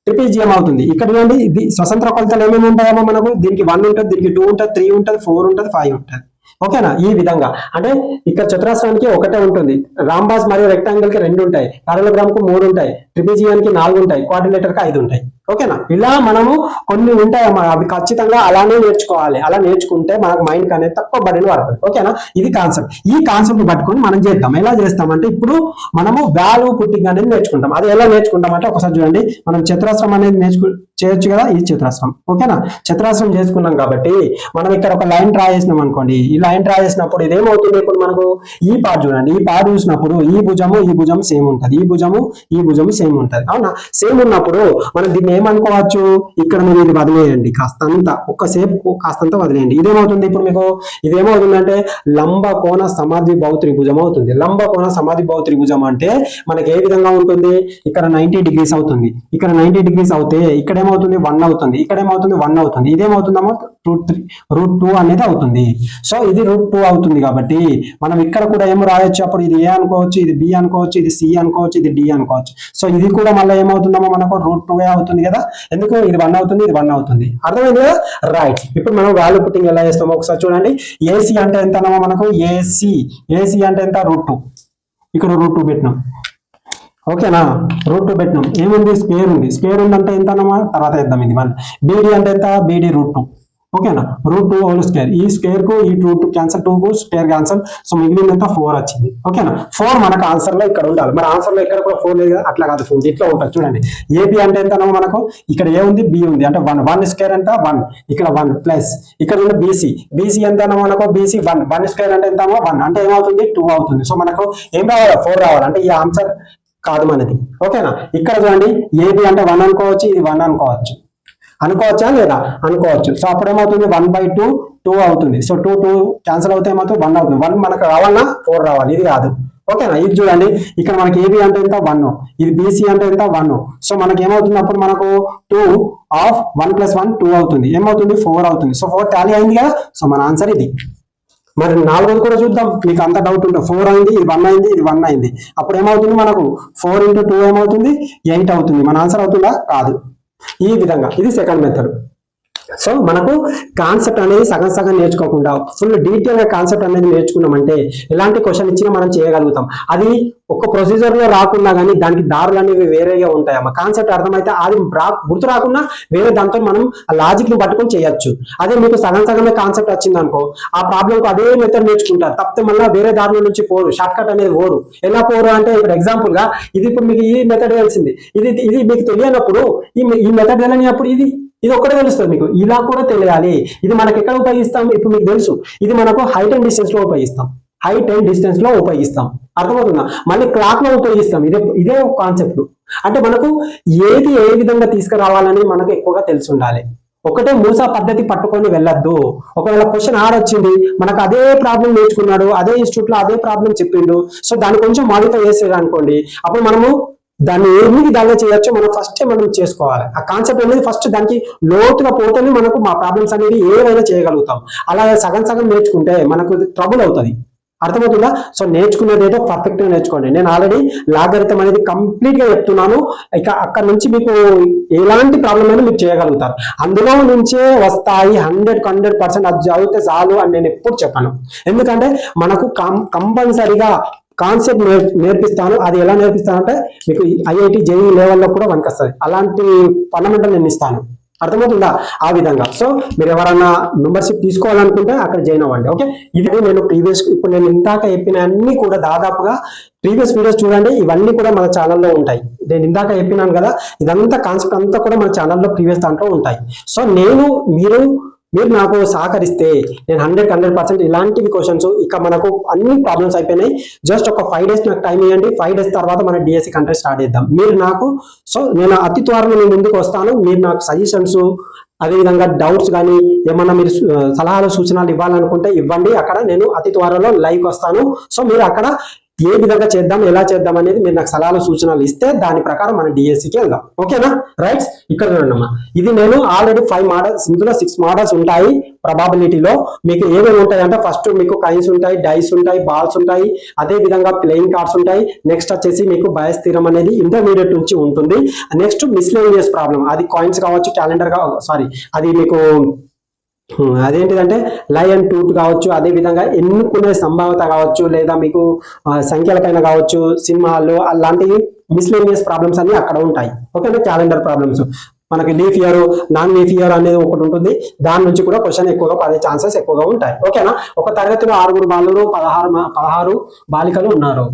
ట్రిపిజియం అవుతుంది. ఇక్కడ చూడండి ఇది స్వతంత్ర కొలతలు ఏమేమి ఉంటాయో మనకు, దీనికి 1 ఉంటుంది, దీనికి 2 ఉంటుంది, 3 ఉంటుంది, 4 ఉంటుంది, 5 ఉంటుంది. ఓకేనా, ఈ విధంగా అంటే ఇక్కడ చతురాస్రానికి ఒకటే ఉంటుంది, రాంబాస్ మరియు రెక్టాంగిల్ కి 2 ఉంటాయి, పారలోగ్రామ్ కు 3 ఉంటాయి, ట్రిపిజియానికి 4 ఉంటాయి, క్వాడ్రిలేటర్ కి 5 ఉంటాయి. ఓకేనా. ఇలా మనము కొన్ని ఉంటాయమ్మా, అవి ఖచ్చితంగా అలానే నేర్చుకోవాలి. అలా నేర్చుకుంటే మనకు మైండ్ అనేది తక్కువ బడిన పడుతుంది. ఓకేనా, ఇది కాన్సెప్ట్. ఈ కాన్సెప్ట్ పట్టుకొని మనం చేద్దాం. ఎలా చేస్తామంటే ఇప్పుడు మనము వాల్యూ పుట్టింగ్ అనేది నేర్చుకుంటాం. అది ఎలా నేర్చుకుంటాం అంటే ఒకసారి చూడండి, మనం చతురస్రం అనేది చేయొచ్చు కదా. ఈ చతురస్రం ఓకేనా, చతురస్రం చేసుకున్నాం కాబట్టి మనం ఇక్కడ ఒక లైన్ డ్రా చేసినాం అనుకోండి. ఈ లైన్ డ్రా చేసినప్పుడు ఇదేమవుతుంది, ఇప్పుడు మనకు ఈ పార్ట్ చూడండి, ఈ పార్ట్ చూసినప్పుడు ఈ భుజము సేమ్ ఉంటుంది, ఈ భుజము సేమ్ ఉంటుంది. అవునా, సేమ్ ఉన్నప్పుడు మనం దీన్ని ఏమనుకోవచ్చు, ఇక్కడ మీరు ఇది వదిలేయండి, కాస్తంత ఒక్కసేపు కాస్తంత వదిలేయండి. ఇదేమవుతుంది ఇప్పుడు మీకు, ఇదేమవుతుందంటే లంబ కోణ సమాద్విబాహు త్రిభుజం అవుతుంది. లంబ కోణ సమాద్విబాహు త్రిభుజం అంటే మనకి ఏ విధంగా ఉంటుంది, ఇక్కడ 90 degrees అవుతుంది, ఇక్కడ 90 degrees అవుతే ఇక్కడ ఏమవుతుంది 1 అవుతుంది, ఇక్కడ ఏమవుతుంది 1 అవుతుంది, ఇదేమవుతుందమ్మా √2 అనేది అవుతుంది. సో ఇది √2 అవుతుంది. కాబట్టి మనం ఇక్కడ కూడా ఏమో రాయొచ్చు, అప్పుడు ఇది ఏ అనుకోవచ్చు, ఇది బి అనుకోవచ్చు, ఇది సి అనుకోవచ్చు, ఇది డి అనుకోవచ్చు. సో ఇది కూడా మళ్ళీ ఏమవుతుందమ్మా మనకు √2 అవుతుంది కదా. ఎందుకు, ఇది 1 అవుతుంది, ఇది 1 అవుతుంది. అర్థమైంది కదా, రైట్. ఇప్పుడు మనం వాల్యూ పుట్టింగ్ ఎలా చేస్తామో ఒకసారి చూడండి. ఏసీ అంటే ఎంత అన్నమా మనకు, ఏసీ అంటే ఎంత √2, ఇక్కడ √2 పెట్టినాం. ఓకేనా, √2 పెట్టినాం. ఏముంది, స్క్వేర్ ఉంది, స్క్వేర్ ఉందంటే ఎంత అన్నమా తర్వాత వేద్దాం. ఇది మళ్ళీ బీడీ అంటే ఎంత, బీడీ √2. ఓకేనా, √2 హోల్ స్క్వేర్. ఈ స్క్వేర్ కు ఈ 2 క్యాన్సల్, 2 కు స్క్వేర్ క్యాన్సల్. సో మిగిలినంత 4 వచ్చింది. ఓకేనా, 4 మనకు ఆన్సర్ లో ఇక్కడ ఉండాలి. మరి ఆన్సర్ లో ఇక్కడ కూడా 4 లేదు కదా, అట్లా కాదు, ఇట్లా ఉంటుంది చూడండి. ఏబి అంటే ఎంత మనకు, ఇక్కడ ఏ ఉంది, బి ఉంది, అంటే 1 స్క్వేర్ ఎంత 1, ఇక్కడ 1 ప్లస్ ఇక్కడ ఉంది బీసీ ఎంత మనకు, బీసీ 1 స్క్వేర్ అంటే ఎంత 1, అంటే ఏమవుతుంది 2 అవుతుంది. సో మనకు ఏం రావాలి, 4 రావాలి. అంటే ఈ ఆన్సర్ కాదు మనది. ఓకేనా, ఇక్కడ చూడండి ఏబి అంటే 1 అనుకోవచ్చు, ఇది 1 అనుకోవచ్చా లేదా, అనుకోవచ్చు. సో అప్పుడు ఏమవుతుంది 1/2 2 అవుతుంది. సో 2 క్యాన్సిల్ అవుతే ఏమవుతుంది 1 అవుతుంది. 1 మనకు రావాలన్నా 4 రావాలి, ఇది కాదు. ఓకేనా, ఇది చూడండి, ఇక్కడ మనకి ఏబి అంటే ఎంత 1, ఇది బీసీ అంటే ఎంత 1. సో మనకి ఏమవుతుంది అప్పుడు మనకు 2 ఆఫ్ 1 + 1 2 అవుతుంది, ఏమవుతుంది 4 అవుతుంది. సో 4 టాలీ అయింది కదా. సో మన ఆన్సర్ ఇది. మరి 4வது కూడా చూద్దాం, మీకు అంత డౌట్ ఉంటే 4 అయింది, ఇది 1 అయింది, ఇది 1 అయింది. అప్పుడు ఏమవుతుంది మనకు 4 × 2 ఏమవుతుంది 8 అవుతుంది. మన ఆన్సర్ అవుతుందా, కాదు. ఈ విధంగా ఇది సెకండ్ మెథడ్. సో మనకు కాన్సెప్ట్ అనేది సగం సగం నేర్చుకోకుండా ఫుల్ డీటెయిల్ గా కాన్సెప్ట్ అనేది నేర్చుకున్నామంటే ఎలాంటి క్వశ్చన్ ఇచ్చినా మనం చేయగలుగుతాం. అది ఒక ప్రొసీజర్ లో రాకున్నా కానీ దానికి దారులు అనేవి వేరేగా ఉంటాయమ్మా. కాన్సెప్ట్ అర్థమైతే అది గుర్తు రాకున్నా వేరే దాంతో మనం లాజిక్ ని పట్టుకొని చేయొచ్చు. అదే మీకు సగం సగమే కాన్సెప్ట్ వచ్చింది అనుకో, ఆ ప్రాబ్లం కు అదే మెథడ్ నేర్చుకుంటారు తప్పితే మళ్ళీ వేరే దారిలో నుంచి పోరు, షార్ట్ కట్ అనేది పోరు. ఎలా పోరు అంటే ఇప్పుడు ఎగ్జాంపుల్ గా ఇది ఇప్పుడు మీకు ఈ మెథడ్ తెలిసింది, ఇది మీకు తెలియనప్పుడు ఈ మెథడ్ తెలియనప్పుడు ఇది ఒక్కటే తెలుస్తుంది మీకు. ఇలా కూడా తెలియాలి. ఇది మనకి ఎక్కడ ఉపయోగిస్తాం, ఇప్పుడు మీకు తెలుసు ఇది మనకు హైట్ అండ్ డిస్టెన్స్ లో ఉపయోగిస్తాం. అర్థమవుతుందా, మళ్ళీ క్లాక్ లో ఉపయోగిస్తాం. ఇదే కాన్సెప్ట్. అంటే మనకు ఏది ఏ విధంగా తీసుకురావాలని మనకు ఎక్కువగా తెలిసి ఉండాలి. ఒకటే మూసా పద్ధతి పట్టుకొని వెళ్ళొద్దు. ఒకవేళ క్వశ్చన్ ఆడొచ్చింది, మనకు అదే ప్రాబ్లం నేర్చుకున్నాడు, అదే ఇన్స్టిట్యూట్ లో అదే ప్రాబ్లం చెప్పిండు, సో దాన్ని కొంచెం మాడిఫై చేసేది అనుకోండి, అప్పుడు మనము దాన్ని ఏమి విధాలుగా చేయొచ్చో మనం ఫస్ట్ మనం చేసుకోవాలి. ఆ కాన్సెప్ట్ అనేది ఫస్ట్ దానికి లోతుగా పోతేనే మనకు మా ప్రాబ్లమ్స్ అనేవి ఏవైనా చేయగలుగుతాం. అలా సగం సగం నేర్చుకుంటే మనకు ట్రబుల్ అవుతుంది. అర్థమవుతుందా. సో నేర్చుకునేది ఏదో పర్ఫెక్ట్ గా నేర్చుకోండి. నేను ఆల్రెడీ లాగరిథం అనేది కంప్లీట్ గా చెప్తున్నాను. ఇక అక్కడ నుంచి మీకు ఎలాంటి ప్రాబ్లం అయినా మీరు చేయగలుగుతారు. అందులో నుంచే వస్తాయి 100% అది చదివితే చాలు అని నేను ఎప్పుడు చెప్పాను. ఎందుకంటే మనకు కంపల్సరిగా కాన్సెప్ట్ నేర్పిస్తాను. అది ఎలా నేర్పిస్తానంటే మీకు ఐఐటి జేఈ లెవెల్లో కూడా మనకు వస్తుంది. అలాంటి ఫండమెంటల్ నేను ఇస్తాను. అర్థమవుతుందా, ఆ విధంగా. సో మీరు ఎవరైనా మెంబర్షిప్ తీసుకోవాలనుకుంటే అక్కడ జాయిన్ అవ్వండి. ఓకే, ఇది నేను ఇప్పుడు నేను ఇందాక చెప్పిన అన్ని కూడా దాదాపుగా ప్రీవియస్ వీడియోస్ చూడండి. ఇవన్నీ కూడా మన ఛానల్లో ఉంటాయి. నేను ఇందాక చెప్పినాను కదా, ఇదంతా కాన్సెప్ట్ అంతా కూడా మన ఛానల్లో ప్రీవియస్ దాంట్లో ఉంటాయి. సో మీరు నాకు సహకరిస్తే నేను 100% ఇలాంటివి క్వశ్చన్స్ ఇక మనకు అన్ని ప్రాబ్లమ్స్ అయిపోయినాయి. జస్ట్ ఒక 5 days నాకు టైం ఇవ్వండి. 5 days తర్వాత మన డిఎస్సి కంటెస్ట్ స్టార్ట్ చేద్దాం. మీరు నాకు నేను అతి త్వరలో నేను ముందుకు వస్తాను. మీరు నాకు సజెషన్స్ అదేవిధంగా డౌట్స్ కానీ ఏమన్నా మీరు సలహాలు సూచనలు ఇవ్వాలనుకుంటే ఇవ్వండి. అక్కడ నేను అతి త్వరలో లైవ్ వస్తాను. సో మీరు అక్కడ ఏ విధంగా చేద్దాం, ఎలా చేద్దాం అనేది మీరు నాకు సలహాలు సూచనలు ఇస్తే దాని ప్రకారం మన డిఎస్సికి వెళ్దాం. ఓకేనా, రైట్. ఇక్కడ చూడమ్మా, ఇది నేను ఆల్రెడీ 5 మోడల్స్, ఇందులో 6 మోడల్స్ ఉంటాయి. ప్రాబబిలిటీలో మీకు ఏమేమి ఉంటాయి అంటే ఫస్ట్ మీకు కాయిన్స్ ఉంటాయి, డైస్ ఉంటాయి, బాల్స్ ఉంటాయి, అదే విధంగా ప్లేయింగ్ కార్డ్స్ ఉంటాయి. నెక్స్ట్ వచ్చేసి మీకు బయాస్ థీరం అనేది ఇంటర్మీడియట్ నుంచి ఉంటుంది. నెక్స్ట్ మిస్లేనియస్ ప్రాబ్లం, అది కాయిన్స్ కావచ్చు, క్యాలెండర్ అది మీకు అదేంటిదంటే లై అండ్ టూత్ కావచ్చు, అదే విధంగా ఎన్నుకునే సంభావ్యత కావచ్చు, లేదా మీకు సంఖ్యలపైన కావచ్చు, సినిమాలు అలాంటివి మిస్లేనియస్ ప్రాబ్లమ్స్ అన్ని అక్కడ ఉంటాయి. ఓకేనా, క్యాలెండర్ ప్రాబ్లమ్స్. మనకి leap year non leap year అనేది ఒకటి ఉంటుంది, దాని నుంచి కూడా క్వశ్చన్ ఎక్కువగా పడే ఛాన్సెస్ ఎక్కువగా ఉంటాయి. ఓకేనా. ఒక తరగతిలో 6 బాలురు 16 బాలికలు ఉన్నారు.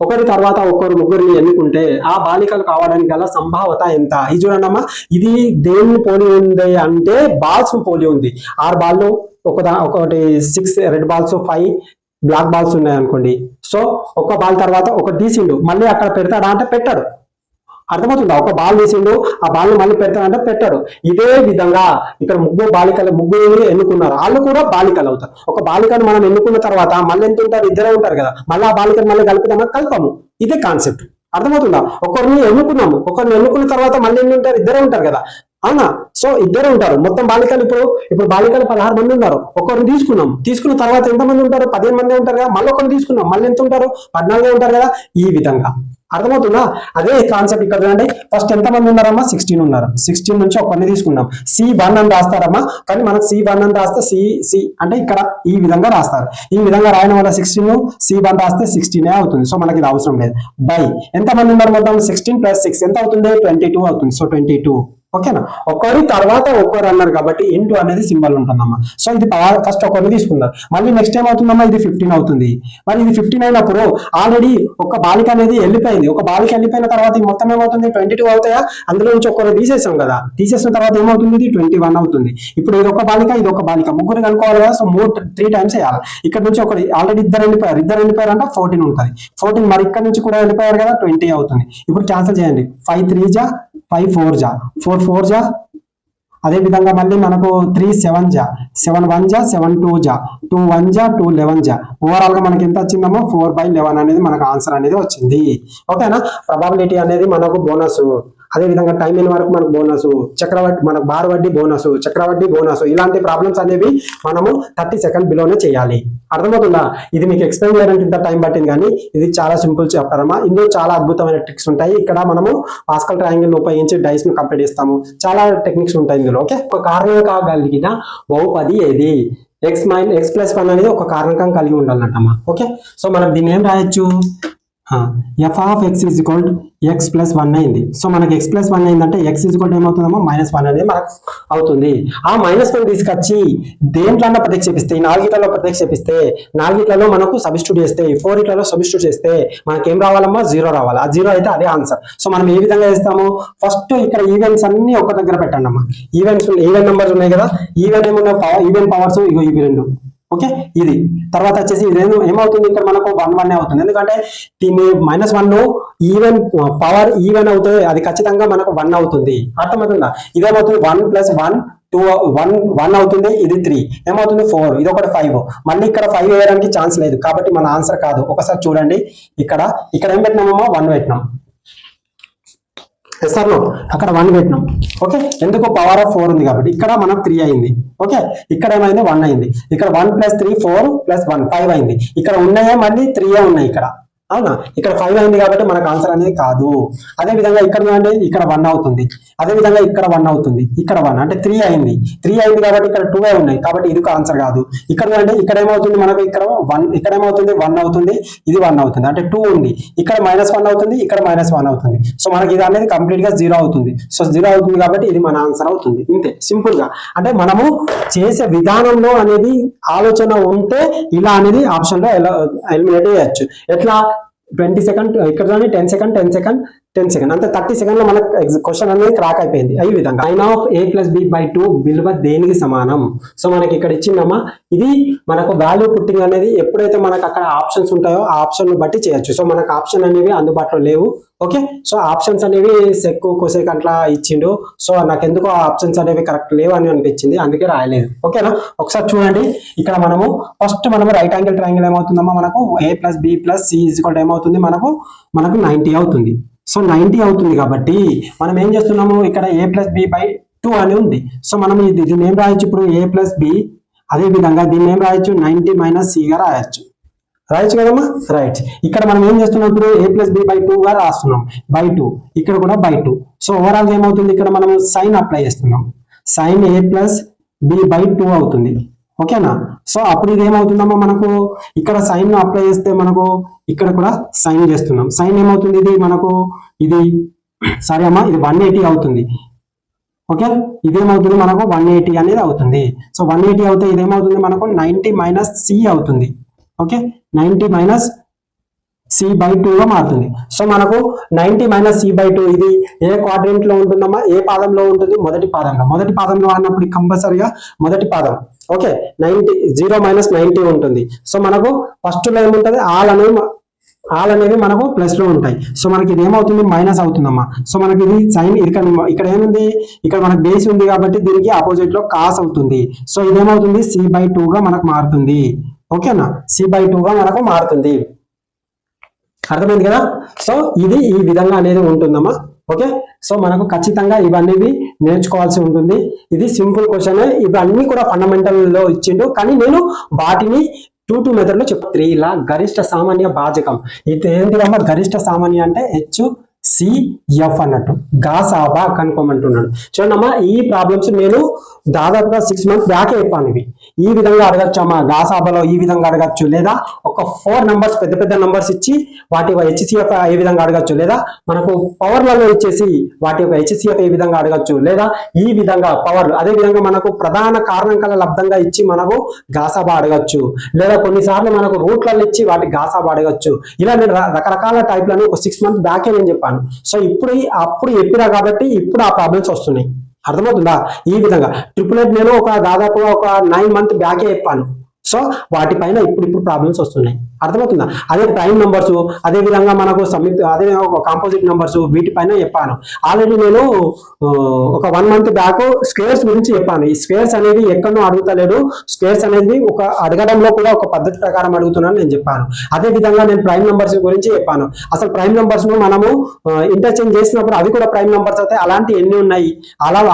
ఒకరి తర్వాత ఒకరు ముగ్గురిని ఎన్నుకుంటే ఆ బాలికలు కావడానికి గల సంభావత ఎంత? ఇది చూడండి అమ్మా, ఇది దేన్ని పోలి ఉంది అంటే బాల్స్ పోలి ఉంది. 6 బాళ్ళు, ఒకటి 6 రెడ్ బాల్స్, 5 బ్లాక్ బాల్స్ ఉన్నాయి అనుకోండి. సో ఒక బాల్ తర్వాత ఒకటి తీసిండు, మళ్ళీ అక్కడ పెడతాడా అంటే పెట్టాడు. అర్థమవుతుందా? ఒక బాల్ తీసిండు, ఆ బాల్ మళ్ళీ పెడతాడంటే పెట్టాడు. ఇదే విధంగా ఇక్కడ ముగ్గురు ఎన్నుకున్నారు, వాళ్ళు కూడా బాలికలు అవుతారు. ఒక బాలికను మనం ఎన్నుకున్న తర్వాత మళ్ళీ ఎంత ఉంటారు? ఇద్దరే ఉంటారు కదా, మళ్ళీ ఆ బాలికను మళ్ళీ కలుపుతామా? కలపము. ఇదే కాన్సెప్ట్. అర్థమవుతుందా? ఒకరిని ఎన్నుకున్న తర్వాత మళ్ళీ ఎన్ని ఉంటారు? ఇద్దరే ఉంటారు కదా, అవునా? సో ఇద్దరు ఉంటారు. మొత్తం బాలికలు ఇప్పుడు బాలికలు 16 మంది ఉన్నారు. ఒకరిని తీసుకున్న తర్వాత ఎంతమంది ఉంటారు? 15 మంది ఉంటారు కదా. మళ్ళీ ఒకరిని తీసుకున్నాం, మళ్ళీ ఎంత ఉంటారు? 14 ఉంటారు కదా. ఈ విధంగా అర్థమవుతుందా? అదే కాన్సెప్ట్ ఇక్కడ చూడండి. ఫస్ట్ ఎంతమంది ఉన్నారమ్మా? 16 ఉన్నారు. 16 నుంచి ఒకరిని తీసుకున్నాం. C1 అని రాస్తారమ్మా, కానీ మనకు C1 అని రాస్తే సి అంటే ఇక్కడ ఈ విధంగా రాస్తారు. ఈ విధంగా రాయడం వల్ల 16 C1 రాస్తే 16 అవుతుంది. సో మనకి ఇది అవసరం లేదు. బై ఎంతమంది ఉన్నారు? మొత్తం 16 + 6 ఎంత అవుతుంది? 22 అవుతుంది. సో 22. ఓకేనా. ఒకరి తర్వాత ఒకరు అన్నారు కాబట్టి ఇంటూ అనేది సింబల్ ఉంటుందమ్మా. సో ఇది ఫస్ట్ ఒకరిని తీసుకున్నారు, మళ్ళీ నెక్స్ట్ ఏమవుతుందమ్మా? ఇది 15 అవుతుంది. మరి ఇది 15 అయినప్పుడు ఆల్రెడీ ఒక బాలిక అనేది వెళ్ళిపోయింది. ఒక బాలిక వెళ్ళిపోయిన తర్వాత ఈ మొత్తం ఏమవుతుంది? 22 అవుతాయా? అందులో నుంచి ఒకరు తీసేసాం కదా, తీసేసిన తర్వాత ఏమవుతుంది? ఇది 21 అవుతుంది. ఇప్పుడు ఇది ఒక బాలిక ముగ్గురు కనుక్కోవాలి కదా. సో 3 టైమ్స్ వేయాలి. ఇక్కడ నుంచి ఒకటి ఆల్రెడీ ఇద్దరు వెళ్ళిపోయారు అంటే 14 ఉంటుంది. 14 మరి ఇక్కడ నుంచి కూడా వెళ్ళిపోయారు కదా, 20 అవుతుంది. ఇప్పుడు క్యాన్సిల్ చేయండి. 5 3 జా, 5 4 జా, 4 4 జా, అదే విధంగా మళ్ళీ మనకు 3 7 జా, 7 1 జా, 7 2 జా, 2 1 జా, 2 11 జా. ఓవరాల్ గా మనకి ఎంత వచ్చిందమ్మా? 4/11 అనేది మనకు ఆన్సర్ అనేది వచ్చింది. ఓకేనా. ప్రాబబిలిటీ అనేది మనకు బోనస్, అదే విధంగా టైం ఇన్ వరకు మనకు బోనస్, చక్రవడ్డీ మనకు బార్ వడ్డీ బోనస్, చక్రవడ్డీ బోనస్, ఇలాంటి ప్రాబ్లమ్స్ అనేవి మనము 30 సెకండ్ బిలోనే చేయాలి. అర్థమవుతుందా? ఇది మీకు ఎక్స్ప్లెయిన్ చేయడానికి ఇంత టైం పట్టింది, కానీ ఇది చాలా సింపుల్ చాప్టర్ అమ్మా. ఇందులో చాలా అద్భుతమైన ట్రిక్స్ ఉంటాయి. ఇక్కడ మనము పాస్కల్ ట్రయాంగిల్ ఉపయోగించి డైస్ ను కంప్లీట్ చేస్తాము. చాలా టెక్నిక్స్ ఉంటాయి ఇందులో. ఓకే. ఒక కారణం కాగలిగిన బహుపది ఏది? x + 1 అనేది ఒక కారణకం కలిగి ఉండాలన్నట్టమ్మా. ఓకే. సో మనం దీన్ని ఏం రాయొచ్చు? f of x = x + 1 అయింది. సో మనకి x + 1 అయిందంటే x ఏమవుతుందమ్మా? -1 అనేది మనకు అవుతుంది. ఆ -1 తీసుకొచ్చి దేంట్లో ప్రతిక్షేపిస్తే, ఈ 4 ప్రతిక్షేపిస్తే, 4 మనకు సబ్స్టిట్యూట్ చేస్తే, 4 సబ్స్టిట్యూట్ చేస్తే మనకి ఏం రావాలమ్మా? 0 రావాలి. ఆ 0 అయితే అదే ఆన్సర్. సో మనం ఏ విధంగా చేస్తాము? ఫస్ట్ ఇక్కడ ఈవెంట్స్ అన్ని ఒక దగ్గర పెట్టండి అమ్మా. ఈవెంట్ నెంబర్స్ ఉన్నాయి కదా, ఈవెంట్ పవర్స్ ఇవి 2. ఓకే. ఇది తర్వాత వచ్చేసి ఇదేమో ఏమవుతుంది? ఇక్కడ మనకు 1 1 అవుతుంది. ఎందుకంటే దీన్ని -1 ఈవెన్ పవర్ ఈవెన్ అవుతే అది ఖచ్చితంగా మనకు 1 అవుతుంది. అర్థమవుతుందా? ఇదేమవుతుంది? 1 + 1 2 1 అవుతుంది. ఇది 3 ఏమవుతుంది? 4. ఇది ఒకటి 5. మళ్ళీ ఇక్కడ 5 వేయడానికి ఛాన్స్ లేదు కాబట్టి మన ఆన్సర్ కాదు. ఒకసారి చూడండి. ఇక్కడ ఏం పెట్టినామమ్మా? 1 పెట్టినాం. సార్ నో, అక్కడ 1 పెట్టినాం. ఓకే. ఎందుకు? పవర్ ఆఫ్ 4 ఉంది కాబట్టి. ఇక్కడ మనకు 3 అయింది. ఓకే. ఇక్కడ ఏమైంది? 1 అయింది. ఇక్కడ 1 + 3 4 + 1 5 అయింది. ఇక్కడ ఉన్నాయే మళ్ళీ 3 ఉన్నాయి ఇక్కడ, అవునా? ఇక్కడ 5 అయింది కాబట్టి మనకు ఆన్సర్ అనేది కాదు. అదే విధంగా ఇక్కడ చూడండి, ఇక్కడ 1 అవుతుంది. అదే విధంగా ఇక్కడ 1 అవుతుంది. ఇక్కడ 1 అంటే 3 అయింది. 3 అయింది కాబట్టి ఇక్కడ 2 ఉన్నాయి కాబట్టి ఇది ఆన్సర్ కాదు. ఇక్కడ చూడండి, ఇక్కడ ఏమవుతుంది మనకు? ఇక్కడ 1, ఇక్కడ ఏమవుతుంది? 1 అవుతుంది. ఇది 1 అవుతుంది అంటే 2 ఉంది. ఇక్కడ -1 అవుతుంది. ఇక్కడ -1 అవుతుంది. సో మనకి ఇది అనేది కంప్లీట్ గా 0 అవుతుంది. సో 0 అవుతుంది కాబట్టి ఇది మన ఆన్సర్ అవుతుంది. ఇంతే సింపుల్ గా. అంటే మనము చేసే విధానంలో అనేది ఆలోచన ఉంటే ఇలా అనేది ఆప్షన్ లో ఎలిమినేట్ చేయొచ్చు. ఎట్లా? 20 సెకండ్, ఇక్కడ 10 సెకండ్ 10 సెకండ్ 10 సెకండ్ అంటే 30 సెకండ్ లో మనకు క్వశ్చన్ అనేది క్రాక్ అయిపోయింది. ఈ విధంగా sin of a + b/2 విలువ దేనికి సమానం? సో మనకి ఇక్కడ ఇచ్చిందమ్మా. ఇది మనకు వాల్యూ పుట్టింగ్ అనేది ఎప్పుడైతే మనకు అక్కడ ఆప్షన్స్ ఉంటాయో ఆ ఆప్షన్ బట్టి చేయొచ్చు. సో మనకు ఆప్షన్ అనేవి అందుబాటులో లేవు. ఓకే. సో ఆప్షన్స్ అనేవి సెక్ కోసేక్ అట్లా ఇచ్చిండు. సో నాకు ఎందుకో ఆ ఆప్షన్స్ అనేవి కరెక్ట్ లేవు అని అనిపించింది, అందుకే రాయలేదు. ఓకేనా. ఒకసారి చూడండి. ఇక్కడ మనము ఫస్ట్ రైట్ యాంగిల్ ట్రయాంగిల్ ఏమవుతుందమ్మా? మనకు a + b + c ఏమవుతుంది? మనకు 90 అవుతుంది. సో 90 అవుతుంది కాబట్టి మనం ఏం చేస్తున్నాము? ఇక్కడ a + b/2 అని ఉంది. సో మనం దీన్ని ఏం రాయొచ్చు? ఇప్పుడు a + b, అదే విధంగా దీన్ని ఏం రాయొచ్చు? 90 - c గా రాయొచ్చు కదమ్మా. రైట్. ఇక్కడ మనం ఏం చేస్తున్నాం? ఇప్పుడు a + b/2 గా రాస్తున్నాం. /2 ఇక్కడ కూడా /2. సో ఓవరాల్ ఏమవుతుంది? ఇక్కడ మనం సైన్ అప్లై చేస్తున్నాం. sin a + b/2 అవుతుంది. ఓకేనా. సో అప్పుడు ఇది ఏమవుతుందమ్మా? మనకు ఇక్కడ సైన్ అప్లై చేస్తే మనకు ఇక్కడ కూడా సైన్ చేస్తున్నాం. సైన్ ఏమవుతుంది? ఇది మనకు ఇది సారీ అమ్మా, ఇది 180 అవుతుంది. ఓకే, ఇదేమవుతుంది మనకు 180 అనేది అవుతుంది. సో 180 అవుతే ఇదేమవుతుంది మనకు 90 మైనస్ సి అవుతుంది. ఓకే, 90 మైనస్ c/2 గా మారుతుంది. సో మనకు 90 మైనస్ c/2 ఇది ఏ క్వాడ్రంట్ లో ఉంటుందమ్మా, ఏ పాదంలో ఉంటుంది? మొదటి పాదంలో అన్నప్పుడు కంపల్సరిగా మొదటి పాదం. ఓకే, 0 మైనస్ 90 ఉంటుంది. సో మనకు ఫస్ట్ లో ఏముంటుంది? ఆల్ అనేవి మనకు ప్లస్ లో ఉంటాయి. సో మనకి ఇది ఏమవుతుంది? మైనస్ అవుతుందమ్మా. సో మనకి ఇది సైన్ ఇక్కడ ఏముంది? ఇక్కడ మనకు బేస్ ఉంది కాబట్టి దీనికి ఆపోజిట్ లో కాస్ అవుతుంది. సో ఇదేమవుతుంది? c/2 గా మనకు మారుతుంది. ఓకేనా, c/2 గా మనకు మారుతుంది. అర్థమైంది కదా? సో ఇది ఈ విధంగా అనేది ఉంటుందమ్మా. ఓకే, సో మనకు ఖచ్చితంగా ఇవన్నీ నేర్చుకోవాల్సి ఉంటుంది. ఇది సింపుల్ క్వశ్చన్, ఇవన్నీ కూడా ఫండమెంటల్ లో ఇచ్చిండు, కానీ నేను వాటిని 2 మెథడ్ లో చెప్తా. 3 లా గరిష్ట సామాన్య భాజకం. ఇది ఏంటిదమ్మా? గరిష్ట సామాన్య అంటే HCF అన్నట్టు, గాసాబా కనుక్కోమంటున్నాడు. చూడమ్మా, ఈ ప్రాబ్లమ్స్ నేను దాదాపుగా 6 months బ్యాక్ చెప్పాను. ఇవి ఈ విధంగా అడగచ్చు అమ్మా, గాసాబాలో ఈ విధంగా అడగచ్చు, లేదా ఒక 4 నంబర్స్ పెద్ద పెద్ద నంబర్స్ ఇచ్చి వాటి HCF ఏ విధంగా అడగచ్చు, లేదా మనకు పవర్లలో ఇచ్చేసి వాటి యొక్క HCF ఏ విధంగా అడగచ్చు, లేదా ఈ విధంగా పవర్, అదే విధంగా మనకు ప్రధాన కారణం కల లబ్ధంగా ఇచ్చి మనకు గాసాబా అడగచ్చు, లేదా కొన్నిసార్లు మనకు రూట్లలో ఇచ్చి వాటి గాసాబా అడగచ్చు. ఇలా నేను రకరకాల టైప్లను ఒక 6 months బ్యాకే నేను చెప్పాను. సో అప్పుడు చెప్పినా కాబట్టి ఇప్పుడు ఆ ప్రాబ్లమ్స్ వస్తున్నాయి. అర్థమవుతుందా? ఈ విధంగా 888 నేను దాదాపుగా ఒక 9 months బ్యాకే చెప్పాను. సో వాటిపైన ఇప్పుడు ప్రాబ్లమ్స్ వస్తున్నాయి. అర్థమవుతుందా? అదే ప్రైమ్ నంబర్స్, అదే విధంగా మనకు అదే కాంపోజిట్ నంబర్స్, వీటిపైన చెప్పాను. ఆల్రెడీ నేను ఒక 1 month బ్యాక్ స్క్వేర్స్ గురించి చెప్పాను. ఈ స్క్వేర్స్ అనేది ఎక్కడో అడుగుతలేడు, స్క్వేర్స్ అనేది ఒక అడగడంలో కూడా ఒక పద్ధతి ప్రకారం అడుగుతున్నాను నేను చెప్పాను. అదే విధంగా నేను ప్రైమ్ నంబర్స్ గురించి చెప్పాను. అసలు ప్రైమ్ నంబర్స్ ను మనము ఇంటర్చేంజ్ చేసినప్పుడు అవి కూడా ప్రైమ్ నంబర్స్ అయితే అలాంటి ఎన్ని ఉన్నాయి,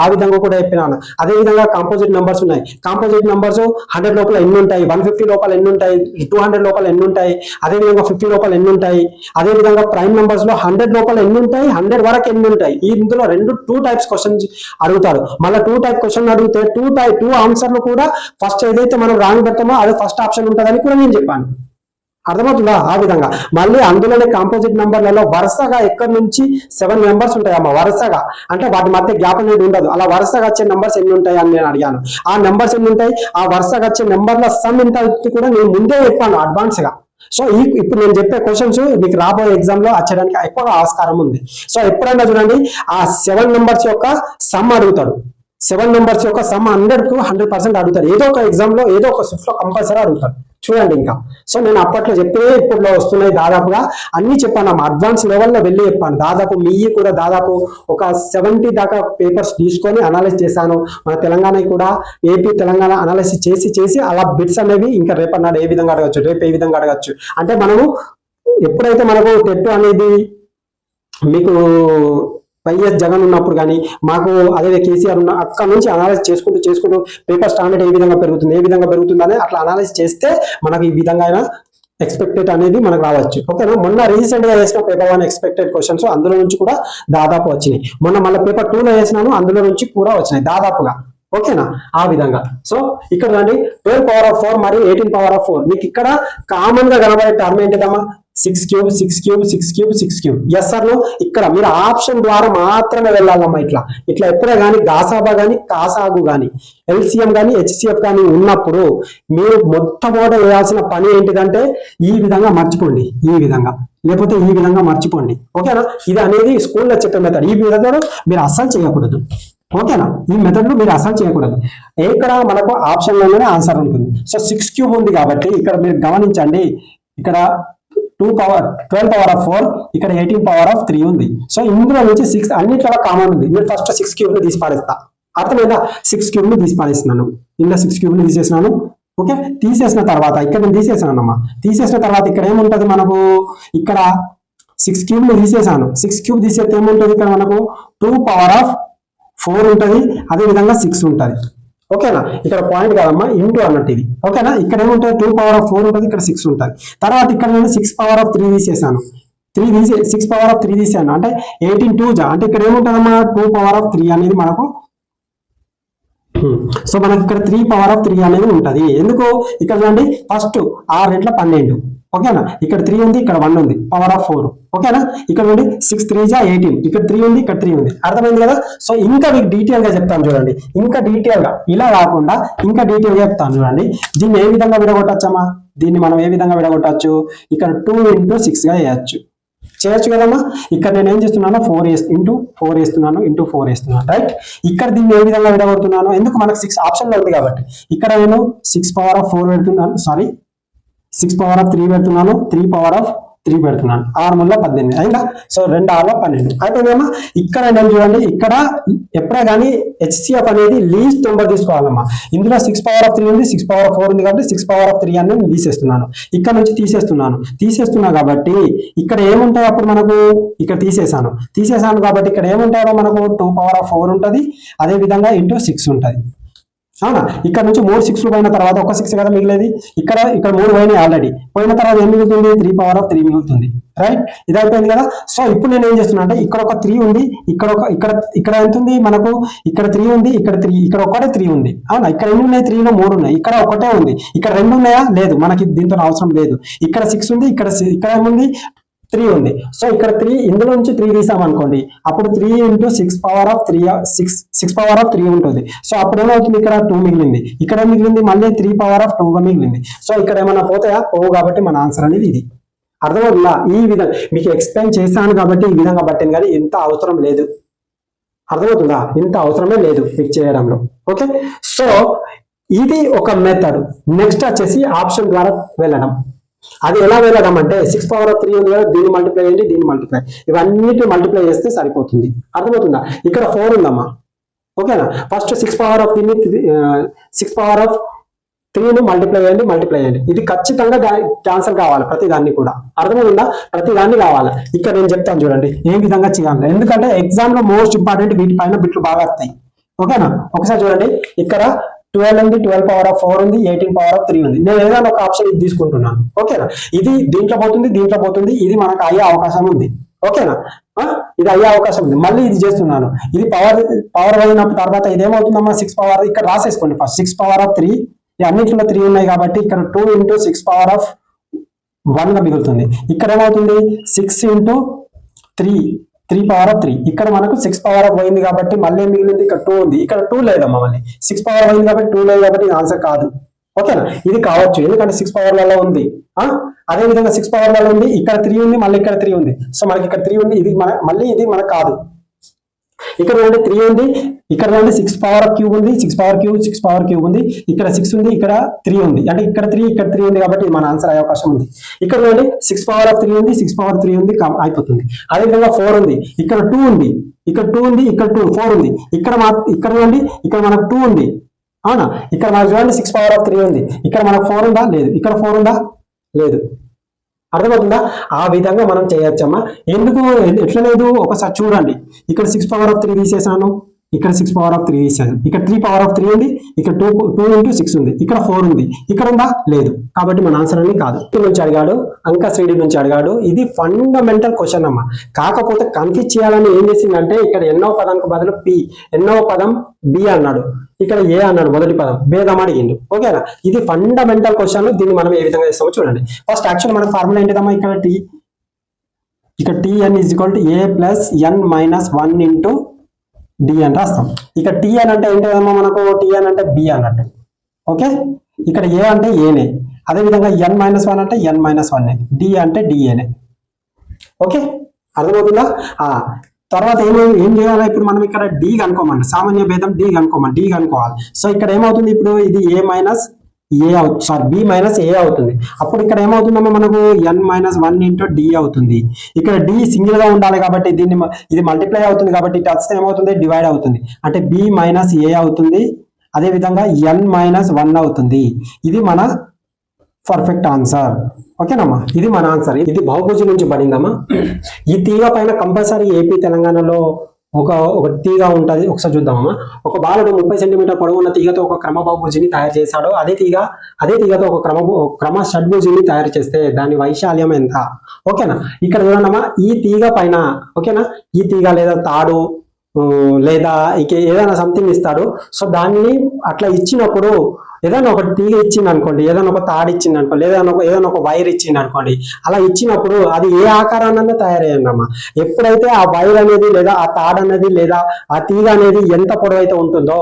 ఆ విధంగా కూడా చెప్పినాను. అదే విధంగా కాంపోజిట్ నంబర్స్ ఉన్నాయి. కాంపోజిట్ నంబర్స్ 100 లోపల ఎన్ని ఉంటాయి, 150 లోపల ఎన్ని ఉంటాయి, 200 లోపల ఎన్ని ఉంటాయి, అదే విధంగా 50 లోపల ఎన్ని ఉంటాయి, అదే విధంగా ప్రైమ్ నంబర్స్ లో 100 లోపల ఎన్ని ఉంటాయి, 100 వరకు ఎన్ని ఉంటాయి. ఇందులో 2 types క్వశ్చన్స్ అడుగుతాడు. మళ్ళీ 2 type క్వశ్చన్ అడిగితే 2 ఆన్సర్లు కూడా ఫస్ట్ ఏదైతే మనం రాంగ్ పెడతామో అది ఫస్ట్ ఆప్షన్ ఉంటుందని కూడా నేను చెప్పాను. అర్థమవుతుందా? ఆ విధంగా మళ్ళీ అందులోనే కాంపోజిట్ నంబర్లలో వరుసగా ఎక్కడి నుంచి 7 నెంబర్స్ ఉంటాయమ్మా. వరుసగా అంటే వాటి మధ్య గ్యాప్ అనేది ఉండదు. అలా వరుసగా వచ్చే నెంబర్స్ ఎన్ని ఉంటాయి అని నేను అడిగాను. ఆ నెంబర్స్ ఎన్ని ఉంటాయి, ఆ వరుసగా వచ్చే నెంబర్ల సమ్ ఎంత కూడా నేను ముందే చెప్పాను అడ్వాన్స్ గా. సో ఇప్పుడు నేను చెప్పే క్వశ్చన్స్ మీకు రాబోయే ఎగ్జామ్ లో వచ్చడానికి ఎక్కువగా ఆస్కారం ఉంది. సో ఎప్పుడైనా చూడండి, ఆ 7 నెంబర్స్ యొక్క సమ్ అడుగుతాడు. 7 నెంబర్స్ యొక్క సమ్ 100కు 100% అడుగుతాడు. ఏదో ఒక ఎగ్జామ్ లో, ఏదో ఒక షిఫ్ట్ లో కంపల్సరీ అడుగుతాడు. చూడండి, ఇంకా సో నేను అప్పట్లో చెప్పే ఇప్పట్లో వస్తున్నాయి. దాదాపుగా అన్ని చెప్పాను, అడ్వాన్స్ లెవెల్లో వెళ్ళి చెప్పాను. దాదాపు కూడా దాదాపు ఒక 70 దాకా పేపర్స్ తీసుకొని అనాలిసిస్ చేశాను. మన తెలంగాణ కూడా ఏపీ తెలంగాణ అనాలిసిస్ చేసి అలా బిట్స్ అనేవి ఇంకా రేపన్నాడు ఏ విధంగా అడగచ్చు, రేపు ఏ విధంగా అడగచ్చు. అంటే మనము ఎప్పుడైతే మనకు టెట్ అనేది మీకు వైఎస్ జగన్ ఉన్నప్పుడు కానీ, మాకు అదే కేసీఆర్ ఉన్న అక్కడ నుంచి అనాలిసిస్ చేసుకుంటూ పేపర్ స్టాండర్డ్ ఏ విధంగా పెరుగుతుంది అని అట్లా అనాలిసిస్ చేస్తే మనకు ఈ విధంగా ఎక్స్పెక్టెడ్ అనేది మనకు రావచ్చు. ఓకేనా? మొన్న రీసెంట్ గా వేసిన పేపర్ 1 ఎక్స్పెక్టెడ్ క్వశ్చన్స్ అందులో నుంచి కూడా దాదాపు వచ్చినాయి. మొన్న మళ్ళీ పేపర్ 2 లో వేసినాను, అందులో నుంచి కూడా వచ్చినాయి దాదాపుగా. ఓకేనా? ఆ విధంగా. సో ఇక్కడ రండి, 12 power of 4 మరియు 18 power of 4. మీకు ఇక్కడ కామన్ గా కనబడే టర్మ్ ఏంటిదమ్మా? 6 cube 6 cube 6 cube 6 cube. Yes sir, ఇక్కడ మీరు ఆప్షన్ ద్వారా మాత్రమే వెళ్ళాలమ్మా. ఇట్లా ఎప్పుడే కానీ గాసాబా కానీ కాసాగు కానీ ఎల్సిఎం కానీ HCF కానీ ఉన్నప్పుడు మీరు మొట్టమొదట వేయాల్సిన పని ఏంటిదంటే ఈ విధంగా మర్చిపోండి, ఈ విధంగా, లేకపోతే ఈ విధంగా మర్చిపోండి. ఓకేనా? ఇది అనేది స్కూల్లో చెప్పే మెథడ్. ఈ మెథడ్ మీరు అస్సలు చేయకూడదు. ఓకేనా? ఈ మెథడ్ లో మీరు అసలు చేయకూడదు. ఇక్కడ మనకు ఆప్షన్ లోనే ఆన్సర్ ఉంటుంది. సో 6 cube ఉంది కాబట్టి ఇక్కడ మీరు గమనించండి, ఇక్కడ 12 power of 4, ఇక్కడ 18 power of 3 ఉంది. సో ఇందులో నుంచి 6 అన్నిట్లో కామన్ ఉంది. నేను ఫస్ట్ 6 cube ని తీసి పారేస్తా. అర్థమైందా? 6 cube ని తీసి పారేస్తున్నాను. ఇందులో 6 cube ని తీసేసినాను. ఓకే, తీసేసిన తర్వాత ఇక్కడ నేను తీసేసానమ్మా. తీసేసిన తర్వాత ఇక్కడ ఏముంటది మనకు? ఇక్కడ 6 cube ని తీసేసాను. 6 cube తీసేస్తే ఏముంటది? ఇక్కడ మనకు 2 power of 4 ఉంటుంది, అదే విధంగా 6 ఉంటుంది. ఓకేనా? ఇక్కడ పాయింట్ కాదమ్మా, ఇంటూ అన్నట్టు ఇది. ఓకేనా? ఇక్కడ ఏముంటుంది? 2 power of 4 ఉంటుంది, ఇక్కడ 6 ఉంటుంది. తర్వాత ఇక్కడ నేను 6 power of 3 తీసేసాను. 6 power of 3 తీసాను అంటే 18 2 అంటే ఇక్కడ ఏముంటుందమ్మా? 2 power of 3 అనేది మనకు సో మనకి ఇక్కడ 3 పవర్ ఆఫ్ 3 అనేది ఉంటుంది. ఎందుకు ఇక్కడ చూడండి ఫస్ట్ 6 రెట్ల 12, ఓకేనా, ఇక్కడ 3 ఉంది, ఇక్కడ 1 ఉంది, పవర్ ఆఫ్ 4, ఓకేనా. ఇక్కడ చూడండి 6 3 జా 18, ఇక్కడ 3 ఉంది, ఇక్కడ 3 ఉంది, అర్థమైంది కదా. సో ఇంకా మీకు డీటెయిల్ గా చెప్తాను చూడండి, ఇంకా డీటెయిల్ గా ఇలా కాకుండా ఇంకా డీటెయిల్ గా చెప్తాను చూడండి. దీన్ని ఏ విధంగా విడగొట్టచ్చమ్మా, దీన్ని మనం ఏ విధంగా విడగొట్టచ్చు, ఇక్కడ 2 into 6 గా చేయొచ్చు కదమ్మా. ఇక్కడ నేను ఏం చేస్తున్నాను 4 into 4 వేస్తున్నాను, into 4 వేస్తున్నాను, రైట్. ఇక్కడ దీన్ని ఏ విధంగా విడగొడుతున్నాను, ఎందుకు మనకు 6 ఆప్షన్ లో ఉంది కాబట్టి ఇక్కడ నేను 6 పవర్ ఆఫ్ 4 పెడుతున్నాను, సారీ 6 పవర్ ఆఫ్ 3 పెడుతున్నాను, 3 పవర్ ఆఫ్ 3 పెడుతున్నాను, 6 ముళ్ళ 18 అయిందా. సో 2 6 12 అయిపోయిందమ్మా. ఇక్కడ నేను చూడండి, ఇక్కడ ఎప్పుడే కానీ HCF అనేది లీస్ట్ నెంబర్ తీసుకోవాలమ్మా. ఇందులో 6 పవర్ ఆఫ్ 3 ఉంది, 6 పవర్ ఆఫ్ 4 ఉంది కాబట్టి 6 పవర్ ఆఫ్ 3 అని తీసేస్తున్నాను, ఇక్కడ నుంచి తీసేస్తున్నా కాబట్టి ఇక్కడ ఏముంటాయి అప్పుడు మనకు, ఇక్కడ తీసేసాను కాబట్టి ఇక్కడ ఏముంటాయో మనకు 2 పవర్ ఆఫ్ 4 ఉంటుంది, అదే విధంగా into 6 ఉంటుంది, అవునా. ఇక్కడ నుంచి 3 6లు పోయిన తర్వాత ఒక 6 కదా మిగిలేది, ఇక్కడ 3 పోయినాయి ఆల్రెడీ, పోయిన తర్వాత ఏం మిగులుతుంది 3 పవర్ ఆఫ్ 3 మిగులుతుంది, రైట్. ఇది అయిపోయింది కదా. సో ఇప్పుడు నేను ఏం చేస్తున్నా అంటే ఇక్కడ ఒక 3 ఉంది, ఇక్కడ ఎంత ఉంది మనకు, ఇక్కడ 3 ఉంది, ఇక్కడ ఒకటే 3 ఉంది, అవునా. ఇక్కడ ఎన్ని ఉన్నాయి 3లో 3 ఉన్నాయి, ఇక్కడ ఒకటే ఉంది, ఇక్కడ 2 ఉన్నాయా, లేదు, మనకి దీంతో అవసరం లేదు. ఇక్కడ 6 ఉంది, ఇక్కడ ఏముంది 3 ఉంది. సో ఇక్కడ 3 ఇందులో నుంచి 3 తీసామనుకోండి, అప్పుడు 3 into 6 power of 3 6 power of 3 ఉంటుంది. సో అప్పుడు ఏమవుతుంది, ఇక్కడ 2 మిగిలింది, ఇక్కడ మిగిలింది మళ్ళీ 3 పవర్ ఆఫ్ 2 గా మిగిలింది. సో ఇక్కడ ఏమైనా పోతాయా, పోవు, కాబట్టి మన ఆన్సర్ అనేది ఇది. అర్థమవుతుందా. ఈ విధంగా మీకు ఎక్స్ప్లెయిన్ చేశాను కాబట్టి ఈ విధంగా పట్టింది, కానీ ఇంత అవసరం లేదు, అర్థమవుతుందా, ఇంత అవసరమే లేదు మీకు చేయడంలో, ఓకే. సో ఇది ఒక మెథడ్. నెక్స్ట్ వచ్చేసి ఆప్షన్ ద్వారా వెళ్ళడం. అది ఎలా వెళ్ళడం అంటే 6 పవర్ ఆఫ్ 3 ఉంది కదా, దీన్ని మల్టిప్లై చేయండి, దీన్ని మల్టిప్లై, ఇవన్నిటి మల్టిప్లై చేస్తే సరిపోతుంది, అర్థమవుతుందా. ఇక్కడ 4 ఉందమ్మా, ఓకేనా. ఫస్ట్ 6 పవర్ ఆఫ్ 3ను మల్టిప్లై చేయండి, ఇది ఖచ్చితంగా క్యాన్సల్ కావాలి, ప్రతి దాన్ని కూడా, అర్థమవుతుందా, ప్రతి దాన్ని కావాలి. ఇక్కడ నేను చెప్తాను చూడండి ఏ విధంగా చేయాలి, ఎందుకంటే ఎగ్జామ్ లో మోస్ట్ ఇంపార్టెంట్ వీటిపైన బిట్లు బాగా వస్తాయి, ఓకేనా. ఒకసారి చూడండి, ఇక్కడ 12 ఉంది, 12 పవర్ ఆఫ్ 4 ఉంది, 18 పవర్ ఆఫ్ 3 ఉంది. నేను ఏదైనా ఒక ఆప్షన్ ఇది తీసుకుంటున్నాను, ఓకేనా. ఇది దీంట్లో పోతుంది, ఇది మనకు అయ్యే అవకాశం ఉంది, ఓకేనా. ఇది అయ్యే అవకాశం ఉంది. మళ్ళీ ఇది చేస్తున్నాను, ఇది పవర్ అయినప్పుడు తర్వాత ఇదేమవుతుందమ్మా 6 పవర్, ఇక్కడ రాసేసుకోండి ఫస్ట్ 6 పవర్ ఆఫ్ 3, అన్నింటిలో 3 ఉన్నాయి కాబట్టి ఇక్కడ 2 into 6 పవర్ ఆఫ్ 1 గా మిగులుతుంది. ఇక్కడ ఏమవుతుంది 6 into 3 పవర్ ఆఫ్ 3, ఇక్కడ మనకు 6 పవర్ ఆఫ్ పోయింది కాబట్టి మళ్ళీ మిగిలింది ఇక్కడ 2 ఉంది, ఇక్కడ 2 లేదమ్మా, మళ్ళీ 6 పవర్ పోయింది కాబట్టి 2 లేదు కాబట్టి ఇది ఆన్సర్ కాదు, ఓకేనా. ఇది కావచ్చు ఎందుకంటే 6 పవర్లలో ఉంది, అదే విధంగా 6 పవర్లలో ఉంది, ఇక్కడ 3 ఉంది, మళ్ళీ ఇక్కడ 3 ఉంది. సో మనకి ఇక్కడ 3 ఉంది, ఇది మళ్ళీ ఇది మనకు కాదు. ఇక్కడ 3 ఉంది, ఇక్కడ 6 పవర్ ఆఫ్ క్యూబ్ ఉంది, 6 పవర్ క్యూబ్ ఉంది, ఇక్కడ 6 ఉంది, ఇక్కడ 3 ఉంది, అంటే ఇక్కడ 3 ఉంది కాబట్టి మన ఆన్సర్ అయ్యే అవకాశం ఉంది. ఇక్కడ 6 పవర్ ఆఫ్ 3 ఉంది, 6 పవర్ 3 ఉంది, అయిపోతుంది. అదే విధంగా 4 ఉంది, ఇక్కడ 2 ఉంది, ఇక్కడ 4 ఉంది, ఇక్కడ మనకు 2 ఉంది, అవునా. ఇక్కడ మనకు చూడండి 6 పవర్ ఆఫ్ 3 ఉంది, ఇక్కడ మనకు 4 ఉందా, లేదు, ఇక్కడ 4 ఉందా, లేదు, అర్థమవుతుందా. ఆ విధంగా మనం చేయొచ్చమ్మా. ఎందుకు ఎట్లా లేదు ఒకసారి చూడండి, ఇక్కడ 6 పవర్ ఆఫ్ 3 తీసేసాను, ఇక్కడ 6 పవర్ ఆఫ్ 3 తీసాను, ఇక్కడ 3 పవర్ ఆఫ్ 3 ఉంది, ఇక్కడ 2 into 6 ఉంది, ఇక్కడ 4 ఉంది, ఇక్కడ ఉందా, లేదు, కాబట్టి మన ఆన్సర్ అనేది కాదు. నుంచి అడిగాడు, అంక శ్రీడి నుంచి అడిగాడు, ఇది ఫండమెంటల్ క్వశ్చన్ అమ్మా. కాకపోతే కన్ఫ్యూజ్ చేయాలని ఏం చేసిందంటే ఇక్కడ ఎన్నో పదానికి బదులు P, ఎన్నో పదం B అన్నాడు, ఇక్కడ ఏ అన్నాడు, మొదటి పదం భేదం అడిగిండు, ఓకేనా. ఇది ఫండమెంటల్ క్వశ్చన్. దీన్ని మనం ఏ విధంగా చేస్తామో చూడండి. ఫస్ట్ యాక్చువల్ మన ఫార్ములా ఏంటిదమ్మా, ఇక్కడ Tn is equal to a plus n minus 1 into d అని రాస్తాం. ఇక్కడ Tn అంటే ఏంటిదమ్మా, మనకు Tn అంటే B అన్నట్టు, ఓకే. ఇక్కడ a అంటే ఏనే, అదే విధంగా n minus 1 అంటే n minus 1, d అంటే dఏనే, ఓకే, అర్థమవుతుందా. తర్వాత ఏం చేయాలి ఇప్పుడు మనం, ఇక్కడ d కనుక్కోమండి, సామాన్య భేదం d కనుక్కోవాలి. సో ఇక్కడ ఏమవుతుంది ఇప్పుడు, ఇది a minus b minus a అవుతుంది. అప్పుడు ఇక్కడ ఏమవుతుందమ్మా మనకు n minus 1 into d అవుతుంది. ఇక్కడ d సింగిల్ గా ఉండాలి కాబట్టి ఇది మల్టిప్లై అవుతుంది కాబట్టి ఇటు వస్తే ఏమవుతుంది, డివైడ్ అవుతుంది, అంటే b మైనస్ a అవుతుంది. అదే విధంగా n minus 1 అవుతుంది. ఇది మన పర్ఫెక్ట్ ఆన్సర్, ఓకేనమ్మా. ఇది మన ఆన్సర్. ఇది బహుభుజి నుంచి పడిందమ్మా. ఈ తీగ పైన కంపల్సరీ ఏపీ తెలంగాణలో ఒక తీగ ఉంటుంది. ఒకసారి చూద్దామమ్మా. ఒక బాలుడు 30 సెంటీమీటర్ పొడవు ఉన్న తీగతో ఒక క్రమ బహుభుజిని తయారు చేశాడు. అదే తీగతో ఒక క్రమ షడ్భుజిని తయారు చేస్తే దాని వైశాల్యం ఎంత, ఓకేనా. ఇక్కడ చూడండమ్మా, ఈ తీగ పైన, ఓకేనా, ఈ తీగ లేదా తాడు లేదా ఇంక ఏదైనా సంథింగ్ ఇస్తాడు. సో దాన్ని అట్లా ఇచ్చినప్పుడు ఏదైనా ఒక తీగ ఇచ్చింది అనుకోండి, ఏదైనా ఒక తాడు ఇచ్చింది అనుకోండి, ఏదైనా ఒక వైర్ ఇచ్చింది అనుకోండి, అలా ఇచ్చినప్పుడు అది ఏ ఆకారాన్ని తయారయ్యండమ్మా. ఎప్పుడైతే ఆ వైర్ అనేది లేదా ఆ తాడు అనేది లేదా ఆ తీగ అనేది ఎంత పొడవైతే ఉంటుందో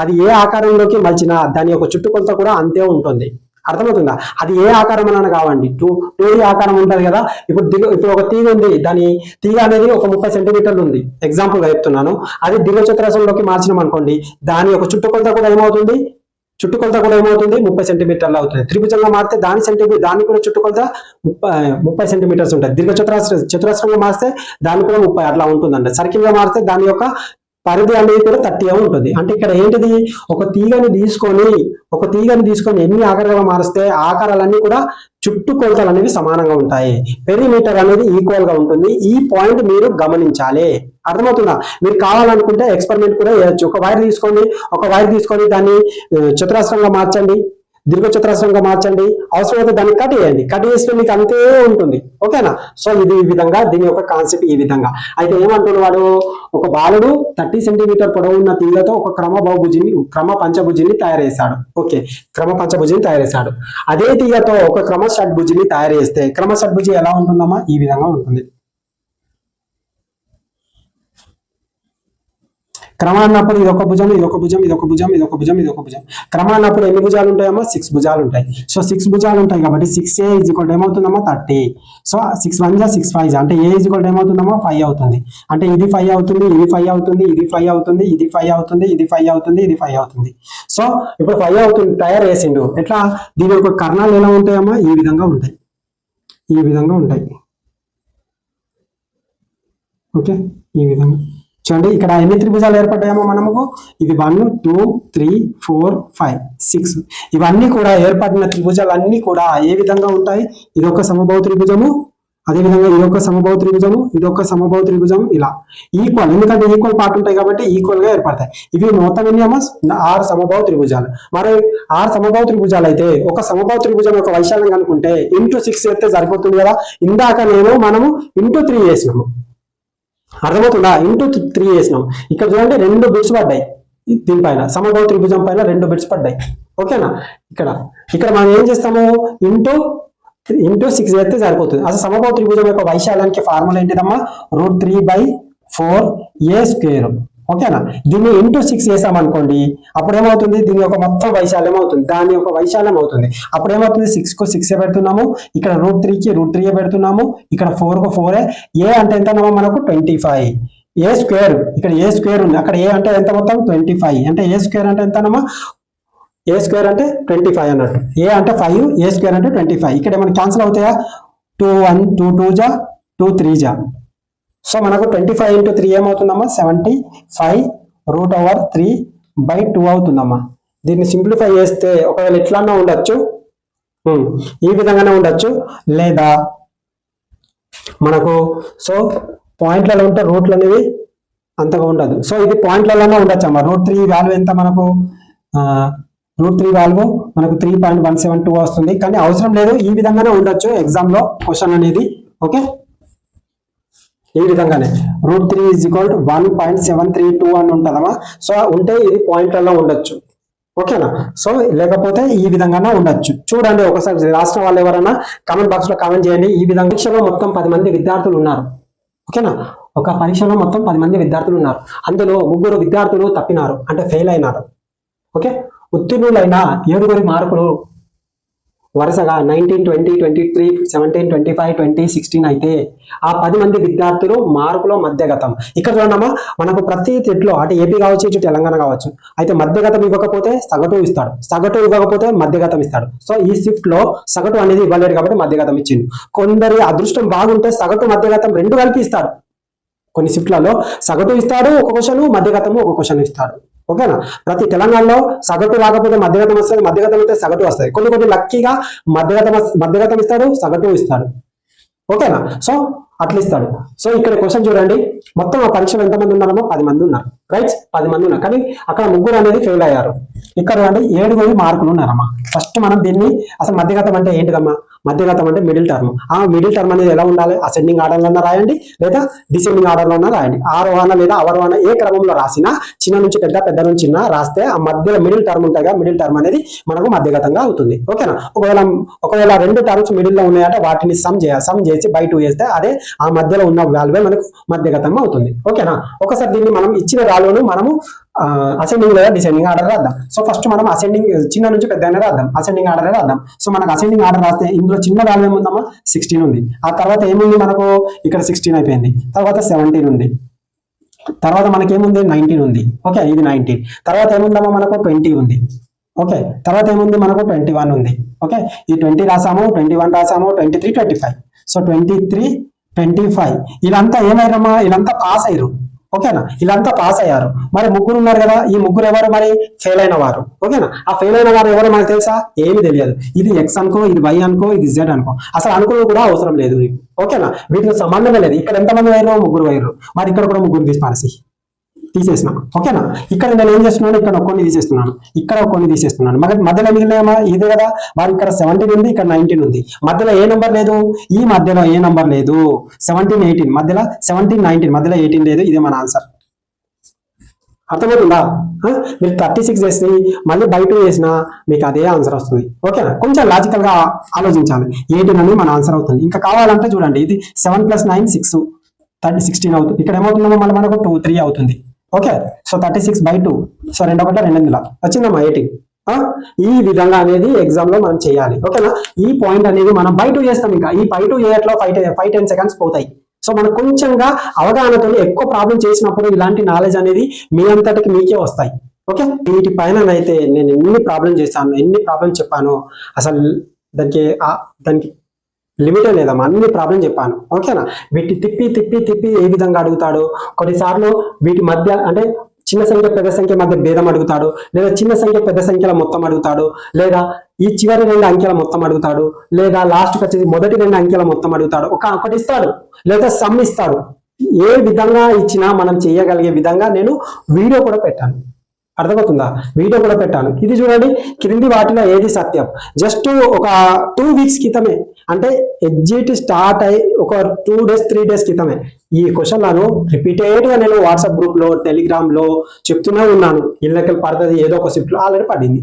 అది ఏ ఆకారంలోకి మలిచినా దాని యొక్క చుట్టుకొలత కూడా అంతే ఉంటుంది. అర్థమవుతుందా? అది ఏ ఆకారం అని కావండి, 2D ఆకారం ఉంటది కదా. ఇప్పుడు ఒక తీగ ఉంది, దాని తీగ అనేది ఒక 30 సెంటీమీటర్లు ఉంది, ఎగ్జాంపుల్ గా చెప్తున్నాను. అది దీర్ఘచతురస్రంలోకి మార్చినాం అనుకోండి, దాని యొక్క చుట్టుకొలత కూడా ఏమవుతుంది 30 సెంటీమీటర్లు అవుతుంది. త్రిభుజంగా మారితే దాని కూడా చుట్టుకొలత 30 సెంటీమీటర్స్ ఉంటుంది. చతురస్రంగా మారిస్తే దాని కూడా 30 అట్లా ఉంటుందండి. సర్కిల్ గా మారితే దాని యొక్క పరిధి అనేది కూడా 30 ఉంటుంది. అంటే ఇక్కడ ఏంటిది, ఒక తీగని తీసుకొని ఎన్ని ఆకారాలుగా మారిస్తే ఆకారాలన్నీ కూడా చుట్టుకొలతలు అనేవి సమానంగా ఉంటాయి. పెరిమీటర్ అనేది ఈక్వల్ గా ఉంటుంది. ఈ పాయింట్ మీరు గమనించాలి. అర్థమవుతుందా? మీరు కావాలనుకుంటే ఎక్స్పెరిమెంట్ కూడా చేయొచ్చు. ఒక వైర్ తీసుకొని దాన్ని చతురస్రంగా మార్చండి, దీర్ఘచతురస్రంగా మార్చండి, అవసరమైతే దాన్ని కట్ చేస్తే మీకు అంతే ఉంటుంది. ఓకేనా? సో ఇది ఈ విధంగా దీని యొక్క కాన్సెప్ట్ ఈ విధంగా. అయితే ఏమంటున్నాడు, ఒక బాలుడు 30 సెంటీమీటర్ పొడవు ఉన్న తీగతో ఒక క్రమ పంచభుజిని తయారు చేశాడు. ఓకే, క్రమ పంచభుజిని తయారు చేశాడు. అదే తీగతో ఒక క్రమ షడ్భుజిని తయారు చేస్తే క్రమ షడ్భుజి ఎలా ఉంటుందమ్మా? ఈ విధంగా ఉంటుంది. క్రమాన్నప్పుడు ఇది ఒక భుజం, ఇది ఒక భుజం, ఇది ఒక భుజం, ఇది ఒక భుజం, ఇది ఒక భుజం. క్రమాన్నప్పుడు ఎన్ని భుజాలు ఉంటాయమ్మా? 6 భుజాలు ఉంటాయి. సో 6 భుజాలు ఉంటాయి కాబట్టి 6a ఏమవుతుందమ్మా? 30. సో 6 1 6 5 అంటే a ఏమవుతుందమ్మా? 5 అవుతుంది. అంటే ఇది 5 అవుతుంది, ఇది 5 అవుతుంది, ఇది 5 అవుతుంది, ఇది 5 అవుతుంది, ఇది 5 అవుతుంది, ఇది 5 అవుతుంది. సో ఇప్పుడు 5 అవుతుంది, తయారు చేసిండు. ఎట్లా? దీని యొక్క కర్ణాలు ఎలా ఉంటాయమ్మా? ఈ విధంగా ఉంటాయి. ఓకే, ఈ విధంగా చూడండి. ఇక్కడ ఎన్ని త్రిభుజాలు ఏర్పడ్డాయేమో మనకు? ఇది 1 2 3 4 5 6. ఇవన్నీ కూడా ఏర్పడిన త్రిభుజాలు అన్ని కూడా ఏ విధంగా ఉంటాయి? ఇది ఒక సమబాహు త్రిభుజము, అదేవిధంగా ఇది ఒక సమబాహు త్రిభుజము, ఇది ఒక సమబాహు త్రిభుజం, ఇలా ఈక్వల్, ఎందుకంటే ఈక్వల్ పార్ట్ ఉంటాయి కాబట్టి ఈక్వల్ గా ఏర్పడతాయి. ఇవి మొత్తం ఎన్ని అమ్మా? 6 సమబాహు త్రిభుజాలు. మరి 6 సమబాహు త్రిభుజాలు అయితే ఒక సమబాహు త్రిభుజం యొక్క వైశాల్యం కనుక్కుంటే ఇంటూ 6 అయితే సరిపోతుంది కదా. ఇందాక మనము ఇంటూ 3 చేసినాము. అర్థమవుతుందా? ఇంటూ 3 చేసినాం. ఇక్కడ చూడండి 2 బిట్స్ పడ్డాయి దీనిపైన, సమబాహు త్రిభుజం పైన 2 బిట్స్ పడ్డాయి. ఓకేనా? ఇక్కడ మనం ఏం చేస్తాము? ఇంటూ 6 చేస్తే సరిపోతుంది. అసలు సమబాహు త్రిభుజం యొక్క వైశాల్యానికి ఫార్ములా ఏంటిదమ్మా? √3/4a². ఓకేనా? దీన్ని ఇంటూ 6 చేసామనుకోండి, అప్పుడు ఏమవుతుంది? దీని యొక్క మొత్తం వైశాల్యం అవుతుంది, దాని యొక్క వైశాల్యం అవుతుంది. అప్పుడు ఏమవుతుంది? 6 కు 6 పెడుతున్నాము, ఇక్కడ √3కి √3 పెడుతున్నాము, ఇక్కడ 4 కు 4. ఏ అంటే ఎంత మనకు? 25. a², ఇక్కడ a² ఉంది, అక్కడ ఏ అంటే ఎంత మొత్తం? 25. అంటే a² అంటే ఎంతనమ్మా? a² అంటే 25 అన్నట్టు. ఏ అంటే 5, a² అంటే 25. ఇక్కడ ఏమైనా క్యాన్సిల్ అవుతాయా? 2 1 2 2 జా, 2 3 జా. సో మనకు 25 × 3 ఏమవుతుందమ్మా? 75 √3/2 అవుతుందమ్మా. దీన్ని సింప్లిఫై చేస్తే ఒకవేళ ఎట్లన్నా ఉండొచ్చు, ఈ విధంగానే ఉండొచ్చు, లేదా మనకు సో పాయింట్లలో ఉంటే రూట్లు అనేవి అంతగా ఉండదు. సో ఇది పాయింట్లలోనే ఉండొచ్చు అమ్మా. √3 వాల్యూ ఎంత మనకు? √3 వాల్యూ మనకు 3.172 వస్తుంది. కానీ అవసరం లేదు, ఈ విధంగానే ఉండొచ్చు ఎగ్జామ్ లో క్వశ్చన్ అనేది. ఓకే, ఈ విధంగానే √3 = 1.732 అని ఉంటుందమ్మా. సో ఉంటే ఇది పాయింట్లలో ఉండొచ్చు. ఓకేనా? సో లేకపోతే ఈ విధంగానే ఉండొచ్చు. చూడండి ఒకసారి, రాష్ట్రం వాళ్ళు ఎవరైనా కామెంట్ బాక్స్ లో కామెంట్ చేయండి. ఈ విధంగా పరీక్షలో మొత్తం 10 మంది విద్యార్థులు ఉన్నారు. ఓకేనా? ఒక పరీక్షలో మొత్తం 10 మంది విద్యార్థులు ఉన్నారు. అందులో 3 విద్యార్థులు తప్పినారు, అంటే ఫెయిల్ అయినారు. ఓకే, ఉత్తీర్ణులైన 7 మార్కులు వరుసగా 19 20 23 17 25 20 16 అయితే ఆ 10 మంది విద్యార్థులు మార్కులో మధ్యగతం. ఇక్కడ చూడమ్మా, మనకు ప్రతి సెట్లో అటు ఏపీ కావచ్చు, ఇటు తెలంగాణ కావచ్చు, అయితే మధ్యగతం ఇవ్వకపోతే సగటు ఇస్తాడు, సగటు ఇవ్వకపోతే మధ్యగతం ఇస్తాడు. సో ఈ షిఫ్ట్ లో సగటు అనేది ఇవ్వలేడు కాబట్టి మధ్యగతం ఇచ్చిండు. కొందరి అదృష్టం బాగుంటే సగటు మధ్యగతం 2 కలిపి ఇస్తాడు. కొన్ని షిఫ్ట్లలో సగటు ఇస్తాడు ఒక క్వశ్చన్, మధ్యగతము ఒక క్వశ్చన్ ఇస్తాడు. ఓకేనా? ప్రతి తెలంగాణలో సగటు రాకపోతే మధ్యగతం వస్తుంది, మధ్యగతం అయితే సగటు వస్తుంది. కొన్ని లక్కీగా మధ్యగతం ఇస్తాడు, సగటు ఇస్తాడు. ఓకేనా? సో అట్లా ఇస్తాడు. సో ఇక్కడ క్వశ్చన్ చూడండి, మొత్తం ఆ పరీక్షలో ఎంతమంది ఉన్నారో? 10 మంది ఉన్నారు. రైట్, 10 మంది ఉన్నారు. కానీ అక్కడ 3 అనేది ఫెయిల్ అయ్యారు. ఇక్కడ అంటే 7 మార్కులు ఉన్నారమ్మా. ఫస్ట్ మనం దీన్ని అసలు మధ్యగతం అంటే ఏంటిదమ్మా? మధ్యగతం అంటే మిడిల్ టర్మ్. ఆ మిడిల్ టర్మ్ అనేది ఎలా ఉండాలి? అసెండింగ్ ఆర్డర్ లోనే రాయండి లేదా డిసెండింగ్ ఆర్డర్ లోనే రాయండి. ఆరోహణ లేదా అవరోహణ ఏ క్రమంలో రాసినా చిన్న నుంచి పెద్ద, పెద్ద నుంచి చిన్న రాస్తే ఆ మధ్యలో మిడిల్ టర్మ్ ఉంటాయి కదా, మిడిల్ టర్మ్ అనేది మనకు మధ్యగతంగా అవుతుంది. ఓకేనా? ఒకవేళ 2 టర్మ్స్ మిడిల్ లో ఉన్నాయంటే వాటిని సమ్ చేయాలి. సమ్ చేసి బై 2 చేస్తే అదే ఆ మధ్యలో ఉన్న వాల్యూ మనకు మధ్యగతం అవుతుంది. ఓకేనా? ఒకసారి దీన్ని మనం ఇచ్చిన వాల్యూను మనము అసెండింగ్ లేదా డిసెండింగ్ ఆర్డర్ రాద్దాం. సో ఫస్ట్ మనం అసెండింగ్ చిన్న నుంచి పెద్ద రాద్దాం, అసెండింగ్ ఆర్డర్ రాద్దాం. సో మనకు అసెండింగ్ ఆర్డర్ రాస్తే ఇందులో చిన్న వాల్యూ ఏముందమ్మా? 16 ఉంది. ఆ తర్వాత ఏముంది మనకు? ఇక్కడ 16 అయిపోయింది. తర్వాత 17 ఉంది. తర్వాత మనకి ఏముంది? 19 ఉంది. ఓకే, ఇది 19. తర్వాత ఏముందమ్మా? మనకు 20 ఉంది. ఓకే, తర్వాత ఏముంది? మనకు 21 ఉంది. ఓకే, ఈ 20 రాసాము, 21 రాసాము, 23, 25. సో 23, 25 ఇలాంతా ఏమైరమ్మా? ఇలాంతా పాస్ అయ్యారు. ఓకేనా? ఇలాంతా పాస్ అయ్యారు. మరి ముగ్గురు ఉన్నారు కదా, ఈ ముగ్గురు ఎవరు? మరి ఫెయిల్ అయిన వారు. ఓకేనా? ఆ ఫెయిల్ అయిన వారు ఎవరు మనకు తెలుసా? ఏమి తెలియదు. ఇది ఎక్స్ అనుకో, ఇది వై అనుకో, ఇది జెడ్ అనుకో, అసలు అనుకోవడం కూడా అవసరం లేదు. ఓకేనా? వీటికి సంబంధమే లేదు. ఇక్కడ ఎంతమంది అయ్యారు? ముగ్గురు అయ్యారు. మరి ఇక్కడ కూడా ముగ్గురు తీసేసిన. ఓకేనా? ఇక్కడ నేను ఏం చేస్తున్నాను? ఇక్కడ కొన్ని తీసేస్తున్నాను, ఇక్కడ కొన్ని తీసేస్తున్నాను. మధ్యలో మిగిలినామా? ఇదే కదా. మరి ఇక్కడ 17 ఉంది, ఇక్కడ 19 ఉంది. మధ్యలో ఏ నంబర్ లేదు? ఈ మధ్యలో ఏ నంబర్ లేదు? 17, 18 మధ్యలో 17, 19 మధ్యలో 18 లేదు. ఇదే మన ఆన్సర్. అర్థమవుతుందా? మీరు 36 చేసి మళ్ళీ బై 2 చేసినా మీకు అదే ఆన్సర్ వస్తుంది. ఓకేనా? కొంచెం లాజికల్ గా ఆలోచించాలి. 18 అనేది మన ఆన్సర్ అవుతుంది. ఇంకా కావాలంటే చూడండి, ఇది 7 + 9 6 16 అవుతుంది. ఇక్కడ ఏమవుతుందో మళ్ళీ మనకు 2 3 అవుతుంది. Okay, so 36/2. సో 2 1 2 వచ్చిందమ్మా 18. ఈ విధంగా అనేది ఎగ్జామ్ లో మనం చేయాలి. ఓకేనా? ఈ పాయింట్ అనేది మనం బై 2 చేస్తాం. ఇంకా ఈ బై 2 చేయట్లో 5-10 సెకండ్స్ పోతాయి. సో మనకు కొంచెంగా అవగాహనతో ఎక్కువ ప్రాబ్లం చేసినప్పుడు ఇలాంటి నాలెడ్జ్ అనేది మీ అంతటికి మీకే వస్తాయి. ఓకే, వీటి పైన అయితే నేను ఎన్ని ప్రాబ్లం చేశాను, ఎన్ని ప్రాబ్లం చెప్పాను, అసలు దానికి లిమిటే లేదమ్మా. అన్ని ప్రాబ్లం చెప్పాను. ఓకేనా? వీటి తిప్పి ఏ విధంగా అడుగుతాడు, కొన్నిసార్లు వీటి మధ్య అంటే చిన్న సంఖ్య పెద్ద సంఖ్య మధ్య భేదం అడుగుతాడు, లేదా చిన్న సంఖ్య పెద్ద సంఖ్యల మొత్తం అడుగుతాడు, లేదా ఈ చివరి 2 అంకెల మొత్తం అడుగుతాడు, లేదా లాస్ట్కి వచ్చేసి మొదటి 2 అంకెల మొత్తం అడుగుతాడు. ఒకటి ఇస్తాడు, లేదా సమ్ ఇస్తాడు. ఏ విధంగా ఇచ్చినా మనం చేయగలిగే విధంగా నేను వీడియో కూడా పెట్టాను. అర్థమవుతుందా? వీడియో కూడా పెట్టాను. ఇది చూడండి, క్రింది వాటిలో ఏది సత్యం? జస్ట్ ఒక 2 వీక్స్ క్రితమే, అంటే ఎగ్జిట్ స్టార్ట్ అయ్యి ఒక 2 డేస్ 3 డేస్ క్రితమే ఈ క్వశ్చన్లను రిపీటెడ్ గా నేను వాట్సాప్ గ్రూప్ లో, టెలిగ్రామ్ లో చెప్తూనే ఉన్నాను. ఇళ్ళకి పడుతుంది, ఏదో ఒక షిఫ్ట్ లో ఆల్రెడీ పడింది.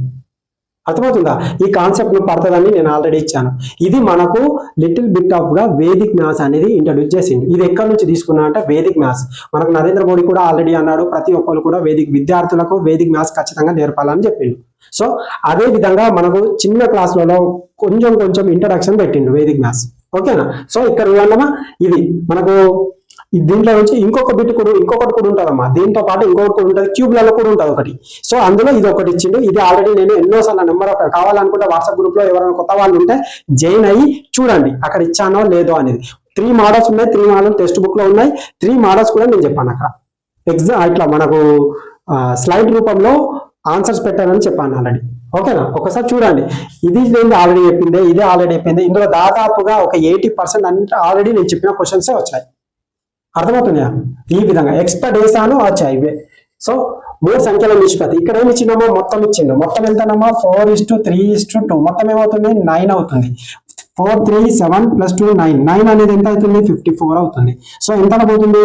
అర్థమవుతుందా? ఈ కాన్సెప్ట్ ను పడుతుందని నేను ఆల్రెడీ ఇచ్చాను. ఇది మనకు లిటిల్ బిట్ ఆఫ్ గా వేదిక్ మ్యాథ్స్ అనేది ఇంట్రడ్యూస్ చేసింది. ఇది ఎక్కడి నుంచి తీసుకున్నా అంటే వేదిక్ మ్యాథ్స్. మనకు నరేంద్ర మోడీ కూడా ఆల్రెడీ అన్నాడు, ప్రతి ఒక్కరు కూడా విద్యార్థులకు వేదిక్ మ్యాథ్స్ ఖచ్చితంగా నేర్పాలని చెప్పిండు. సో అదే విధంగా మనకు చిన్న క్లాసులలో కొంచెం ఇంట్రడక్షన్ పెట్టిండు వేదిక్ మ్యాథ్స్. ఓకేనా? సో ఇక్కడ చూడమ్మా, ఇది మనకు దీంట్లో నుంచి ఇంకొకటి కూడా ఉంటుందమ్మా. దీంతో పాటు ఇంకొకటి కూడా ఉంటుంది, క్యూబ్లలో కూడా ఉంటుంది ఒకటి. సో అందులో ఇది ఒకటి ఇచ్చిండు. ఇది ఆల్రెడీ నేను ఎన్నోసార్లు నెంబర్ కావాలనుకుంటే వాట్సాప్ గ్రూప్ లో ఎవరైనా కొత్త వాళ్ళు ఉంటే జాయిన్ అయ్యి చూడండి అక్కడ ఇచ్చానో లేదో అనేది. 3 మోడల్స్ ఉన్నాయి, 3 మోడల్ టెక్స్ట్ బుక్ లో ఉన్నాయి. 3 మోడల్స్ కూడా నేను చెప్పాను అక్కడ. ఎగ్జామ్ ఇట్లా మనకు స్లైడ్ రూపంలో ఆన్సర్స్ పెట్టానని చెప్పాను ఆల్రెడీ. ఓకేనా? ఒకసారి చూడండి. ఇది నేను ఆల్రెడీ చెప్పింది, ఇదే ఆల్రెడీ చెప్పింది. ఇందులో దాదాపుగా ఒక 80% అంటే ఆల్రెడీ నేను చెప్పిన క్వశ్చన్సే వచ్చాయి. అర్థమవుతున్నాయా? ఈ విధంగా ఎక్స్పెక్ట్ చేశాను, వచ్చాయి ఇవే. సో 3 సంఖ్యల నిష్పత్తి ఇక్కడ ఏమి ఇచ్చినామో మొత్తం ఇచ్చిండు. మొత్తం ఎంతనమ్మా? 4:3:2. మొత్తం ఏమవుతుంది? 9 అవుతుంది. 4 3 7 + 2 9. 9 అనేది ఎంత అవుతుంది? 54 అవుతుంది. సో ఎంత పోతుంది?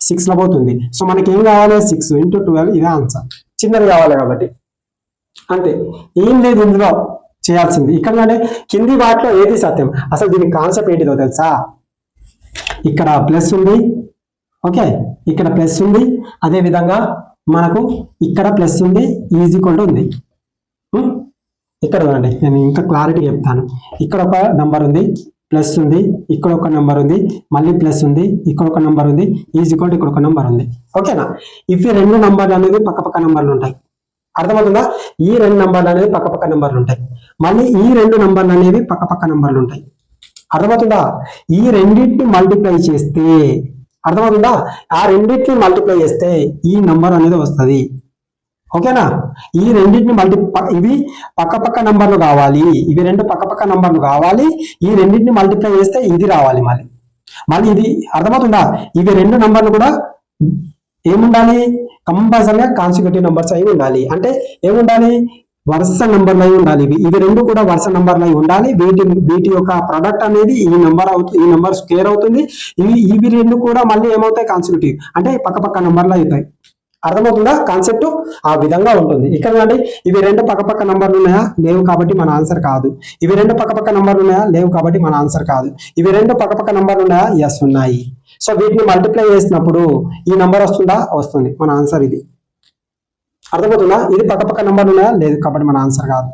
6 లో పోతుంది. సో మనకి ఏం కావాలి? 6 × 12. ఇదే ఆన్సర్. చిన్నది కావాలి కాబట్టి అంతే, ఏం లేదు ఇందులో చేయాల్సింది. ఇక్కడ కింది వాటిలో ఏది సత్యం? అసలు దీని కాన్సెప్ట్ ఏంటిదో తెలుసా? ఇక్కడ ప్లస్ ఉంది. ఓకే, ఇక్కడ ప్లస్ ఉంది. అదే విధంగా మనకు ఇక్కడ ప్లస్ ఉంది, ఈజ్ ఈక్వల్ టు ఉంది. ఇక్కడ చూడండి, నేను ఇంకా క్లారిటీ చెప్తాను. ఇక్కడ ఒక నంబర్ ఉంది, ప్లస్ ఉంది, ఇక్కడ ఒక నంబర్ ఉంది, మళ్ళీ ప్లస్ ఉంది, ఇక్కడ ఒక నంబర్ ఉంది, ఈజ్ ఈక్వల్ టు ఇక్కడ ఒక నంబర్ ఉంది. ఓకేనా? ఇవి 2 నంబర్లు అనేది పక్కపక్క నంబర్లు ఉంటాయి. అర్థమవుతుందా? ఈ 2 నంబర్లు అనేది పక్కపక్క నంబర్లు ఉంటాయి. మళ్ళీ ఈ 2 నంబర్లు అనేవి పక్కపక్క నంబర్లు ఉంటాయి. అర్థమవుతుందా? ఈ రెండింటిని మల్టిప్లై చేస్తే, అర్థమవుతుందా? ఆ రెండింటిని మల్టిప్లై చేస్తే ఈ నంబర్ అనేది వస్తుంది. ఓకేనా? ఈ రెండింటిని ఇవి పక్కపక్క నంబర్లు కావాలి, ఇవి 2 పక్కపక్క నంబర్లు కావాలి. ఈ రెండింటిని మల్టిప్లై చేస్తే ఇది రావాలి. మళ్ళీ ఇది అర్థమవుతుందా? ఇవి 2 నంబర్లు కూడా ఏముండాలి? కంపల్సరీగా కాన్సిక్యూటివ్ నంబర్స్ అయి ఉండాలి. అంటే ఏముండాలి? వరుస నంబర్లు అయి ఉండాలి. ఇవి రెండు కూడా వరుస నంబర్లు అయి ఉండాలి. వీటి యొక్క ప్రొడక్ట్ అనేది ఈ నెంబర్ అవుతుంది, ఈ నెంబర్ స్క్వేర్ అవుతుంది. ఇవి రెండు కూడా మళ్ళీ ఏమవుతాయి, కాన్సిక్యూటివ్ అంటే పక్క నంబర్లు అవుతాయి. అర్థమవుతుందా కాన్సెప్ట్? ఆ విధంగా ఉంటుంది. ఇక్కడ అంటే ఇవి రెండు పక్క నంబర్లు ఉన్నాయా, లేవు కాబట్టి మన ఆన్సర్ కాదు. ఇవి రెండు పక్క నంబర్లు ఉన్నాయా, లేవు కాబట్టి మన ఆన్సర్ కాదు. ఇవి రెండు పక్క నంబర్లు ఉన్నాయా, ఎస్ ఉన్నాయి. సో వీటిని మల్టిప్లై చేసినప్పుడు ఈ నంబర్ వస్తుందా, వస్తుంది. మన ఆన్సర్ ఇది. అర్థమవుతుందా? ఇది పక్క నంబర్లు ఉన్నాయా, లేదు కాబట్టి మన ఆన్సర్ కాదు.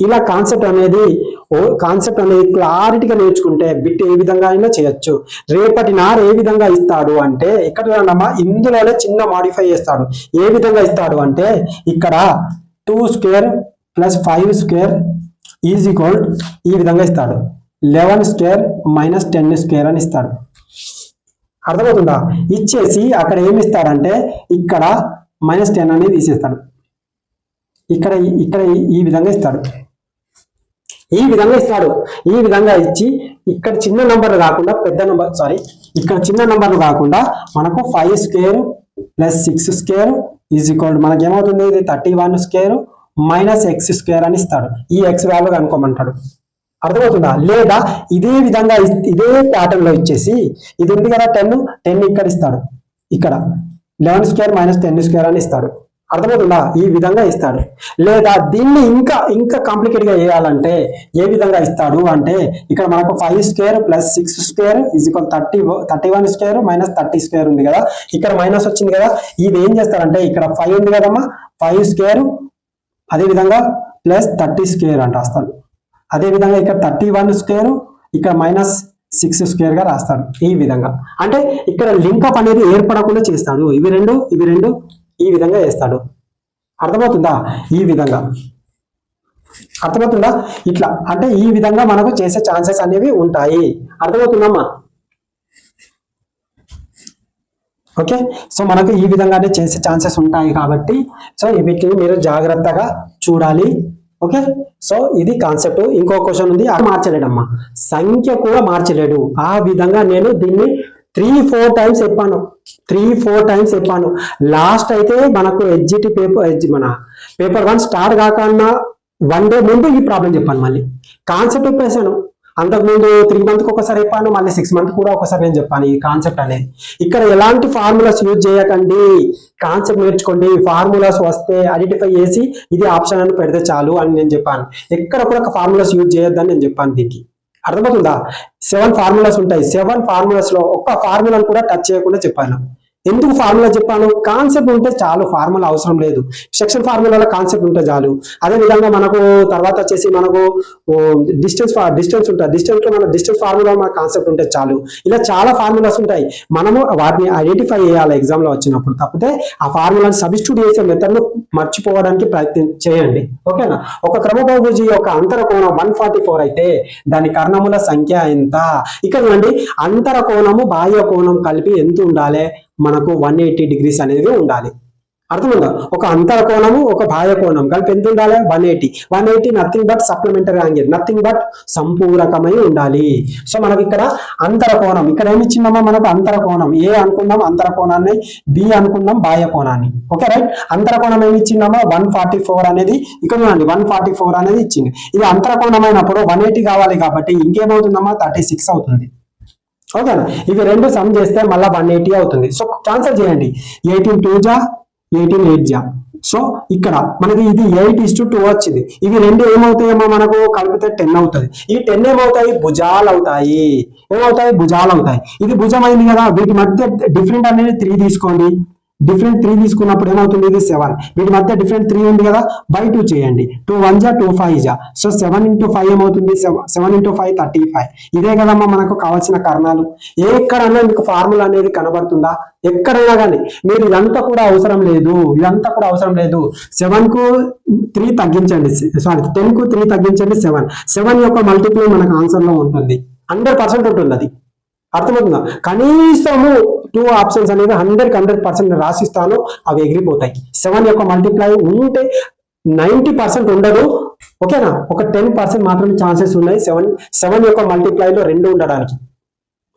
ఇలా కాన్సెప్ట్ అనేది క్లారిటీగా నేర్చుకుంటే బిట్ ఏ విధంగా అయినా చేయొచ్చు. రేపటి నాడు ఏ విధంగా ఇస్తాడు అంటే ఇక్కడ చూడండమ్మా, ఇందులోనే చిన్న మాడిఫై చేస్తాడు. ఏ విధంగా ఇస్తాడు అంటే ఇక్కడ 2 square plus 5 square is equal ఈ విధంగా ఇస్తాడు. 11 స్క్వేర్ మైనస్ 10 స్క్వేర్ అని ఇస్తాడు. అర్థమవుతుందా? ఇచ్చేసి అక్కడ ఏమి ఇస్తాడంటే ఇక్కడ -10 అనేది తీసేస్తాడు. ఇక్కడ ఈ విధంగా ఇస్తాడు. ఈ విధంగా ఇచ్చి ఇక్కడ చిన్న నంబర్లు కాకుండా ఇక్కడ చిన్న నంబర్లు కాకుండా మనకు 5 square plus 6 square is equal మనకి ఏమవుతుంది, ఇది 31 స్క్వేర్ మైనస్ x స్క్వేర్ అని ఇస్తాడు. ఈ x వాల్యూ కనుక్కోమంటాడు. అర్థమవుతుందా? లేదా ఇదే విధంగా ఇదే ప్యాటర్న్ లో ఇచ్చేసి ఇది ఉంది కదా 10 ఇక్కడ ఇస్తాడు. ఇక్కడ 11 స్క్వేర్ మైనస్ 10 స్క్వేర్ అని ఇస్తాడు. అర్థమవుతుందా? ఈ విధంగా ఇస్తాడు. లేదా దీన్ని ఇంకా కాంప్లికేట్ గా చేయాలంటే ఏ విధంగా ఇస్తాడు అంటే ఇక్కడ మనకు 5 square plus 6 square is equal 31 square minus 30 square ఉంది కదా, ఇక్కడ మైనస్ వచ్చింది కదా. ఇది ఏం చేస్తారంటే ఇక్కడ 5 ఉంది కదమ్మా, 5 స్క్వేర్ అదే విధంగా ప్లస్ 30 స్క్వేర్ అంటే రాస్తాడు. అదే విధంగా ఇక్కడ 31 స్క్వేర్ ఇక్కడ మైనస్ 6 స్క్వేర్ గా రాస్తాడు. ఈ విధంగా అంటే ఇక్కడ లింకప్ అనేది ఏర్పడకుండా చేస్తాడు. ఇవి రెండు ఈ విధంగా చేస్తాడు. అర్థమవుతుందా? ఈ విధంగా అర్థమవుతుందా? ఇట్లా అంటే ఈ విధంగా మనకు చేసే ఛాన్సెస్ అనేవి ఉంటాయి. అర్థమవుతుందమ్మా? ఓకే, సో మనకు ఈ విధంగానే చేసే ఛాన్సెస్ ఉంటాయి కాబట్టి సో వీటిని మీరు జాగ్రత్తగా చూడాలి. ఓకే, సో ఇది కాన్సెప్ట్. ఇంకో క్వశ్చన్ ఉంది, అది మార్చలేడమ్మా, సంఖ్య కూడా మార్చలేడు. ఆ విధంగా నేను దీన్ని 3-4 టైమ్స్ చెప్పాను. లాస్ట్ అయితే మనకు మన పేపర్ 1 స్టార్ట్ కాకన్నా 1 డే ముందు ఈ ప్రాబ్లం చెప్పాను. మళ్ళీ కాన్సెప్ట్ చెప్పేశాను. అంతకుముందు 3 మంత్కి ఒకసారి చెప్పాను, మళ్ళీ 6 మంత్ కూడా ఒకసారి నేను చెప్పాను ఈ కాన్సెప్ట్ అనేది. ఇక్కడ ఎలాంటి ఫార్ములాస్ యూజ్ చేయకండి, కాన్సెప్ట్ నేర్చుకోండి. ఫార్ములాస్ వస్తే ఐడెంటిఫై చేసి ఇది ఆప్షన్ అని పెడితే చాలు అని నేను చెప్పాను. ఎక్కడ కూడా ఫార్ములాస్ యూజ్ చేయొద్దని నేను చెప్పాను. దీనికి అర్థమవుతుందా? 7 ఫార్ములాస్ ఉంటాయి. 7 ఫార్ములాస్ లో ఒక్క ఫార్ములాను కూడా టచ్ చేయకుండా చెప్పాను. ఎందుకు ఫార్ములా చెప్పాను? కాన్సెప్ట్ ఉంటే చాలు, ఫార్ములా అవసరం లేదు. సెక్షన్ ఫార్ములాలో కాన్సెప్ట్ ఉంటే చాలు. అదే విధంగా మనకు తర్వాత వచ్చేసి మనకు డిస్టెన్స్ ఉంటుంది. డిస్టెన్స్ లో మన డిస్టెన్స్ ఫార్ములా మన కాన్సెప్ట్ ఉంటే చాలు. ఇలా చాలా ఫార్ములాస్ ఉంటాయి. మనము వాటిని ఐడెంటిఫై చేయాలి ఎగ్జామ్ లో వచ్చినప్పుడు. తప్పితే ఆ ఫార్ములాని సబ్స్టిట్యూట్ చేసే మెథడ్ ను మర్చిపోవడానికి ప్రయత్నం చేయండి. ఓకేనా? ఒక క్రమబహుభుజి యొక్క అంతర కోణం 144 అయితే దాని కర్ణముల సంఖ్య ఎంత? ఇక్కడ నుండి అంతర కోణము బాహ్య కోణం కలిపి ఎంత ఉండాలి? మనకు 180 డిగ్రీస్ అనేది ఉండాలి. అర్థమైందా? ఒక అంతర కోణము ఒక బాహ్య కోణం కలిపి ఎంత ఉండాలి? 180 nothing but supplementary angle, nothing but సంపూరకమై ఉండాలి. సో మనకి ఇక్కడ అంతర కోణం ఇక్కడ ఏమి ఇచ్చిందమ్మా? మనకు అంతర కోణం ఏ అనుకుందాం, అంతర కోణాన్ని బి అనుకుందాం, బాహ్య కోణాన్ని. Okay right. అంతర కోణం ఏమి ఇచ్చిందమ్మా? 144 అనేది ఇక్కడ చూడండి, 144 అనేది ఇచ్చింది. ఇది అంతర కోణం అయినప్పుడు 180 కావాలి కాబట్టి ఇంకేమవుతుందమ్మా? 36 అవుతుంది. ఓకేనా? ఇవి రెండు సమ్ చేస్తే మళ్ళీ 180 అవుతుంది. సో క్యాన్సల్ చేయండి. 18 2 జా 18 8 జా. సో ఇక్కడ మనకి ఇది 8:2 వచ్చింది. ఇవి రెండు ఏమవుతాయేమో మనకు కలిపితే 10 అవుతుంది. ఈ 10 ఏమవుతాయి? భుజాలు అవుతాయి. ఏమవుతాయి? భుజాలు అవుతాయి. ఇది భుజం అయింది కదా. వీటి మధ్య డిఫరెంట్ అనేది 3 తీసుకోండి. డిఫరెంట్ 3 తీసుకున్నప్పుడు ఏమవుతుంది? ఇది 7. వీటి మధ్య డిఫరెంట్ 3 ఉంది కదా, బై 2 చేయండి. 2 1 జా 2 5 జా. సో 7 into 5 ఏమవుతుంది? 7 into 5 35. ఇదే కదమ్మా మనకు కావాల్సిన కర్ణాలు. ఎక్కడన్నా మీకు ఫార్ములా అనేది కనబడుతుందా? ఎక్కడైనా కానీ మీరు ఇదంతా కూడా అవసరం లేదు. 7 కు 3 తగ్గించండి, 10 కు 3 తగ్గించండి. 7 యొక్క మల్టిపుల్ మనకు ఆన్సర్ లో ఉంటుంది. 100% ఉంటుంది అది. అర్థమవుతుందా? కనీసము 2 ఆప్షన్స్ అనేది 100% రాసిస్తాను, అవి ఎగిరిపోతాయి. 7 యొక్క మల్టిప్లై ఉంటే 90% ఉండదు. ఓకేనా? ఒక 10% మాత్రమే ఛాన్సెస్ ఉన్నాయి 7 యొక్క మల్టిప్లై లో 2 ఉండడానికి.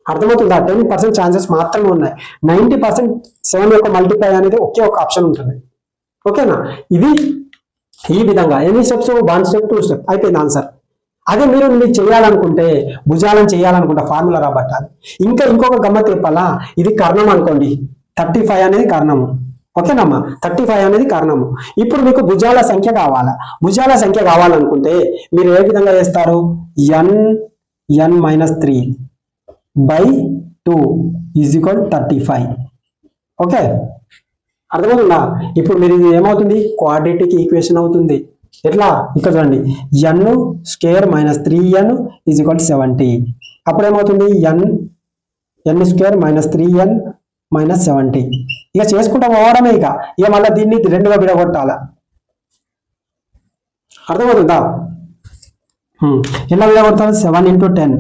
అర్థమవుతుందా? 10% ఛాన్సెస్ మాత్రమే ఉన్నాయి. 90% 7 యొక్క మల్టిప్లై అనేది ఒకే ఒక ఆప్షన్ ఉంటుంది. ఓకేనా? ఇది ఈ విధంగా ఎన్ని స్టెప్స్, 1 స్టెప్ 2 స్టెప్ అయిపోయింది ఆన్సర్. అదే మీరు చేయాలనుకుంటే భుజాలను చేయాలనుకుంటే ఫార్ములా రాబట్టాలి. ఇంకా ఇంకొక గమ్మత్ చెప్పాలా, ఇది కర్ణం అనుకోండి, 35 అనేది కర్ణము. ఓకేనమ్మా, 35 అనేది కర్ణము. ఇప్పుడు మీకు భుజాల సంఖ్య కావాలా, భుజాల సంఖ్య కావాలనుకుంటే మీరు ఏ విధంగా చేస్తారు, n(-3)/2 = 35. ఓకే, అర్థమవుతుందా? ఇప్పుడు మీరు ఇది ఏమవుతుంది, క్వాడ్రాటిక్ ఈక్వేషన్ అవుతుంది. ఎట్లా, ఇక్కడ చూడండి, n² - 3n = 70. అప్పుడు ఏమవుతుంది, n² - 3n - 70. ఇక చేసుకుంటా పోవడమే. ఇక మళ్ళీ దీన్ని 2గా విడగొట్టాలా. అర్థమవుతుందా? ఎలా విడగొడతారు, 7 × 10.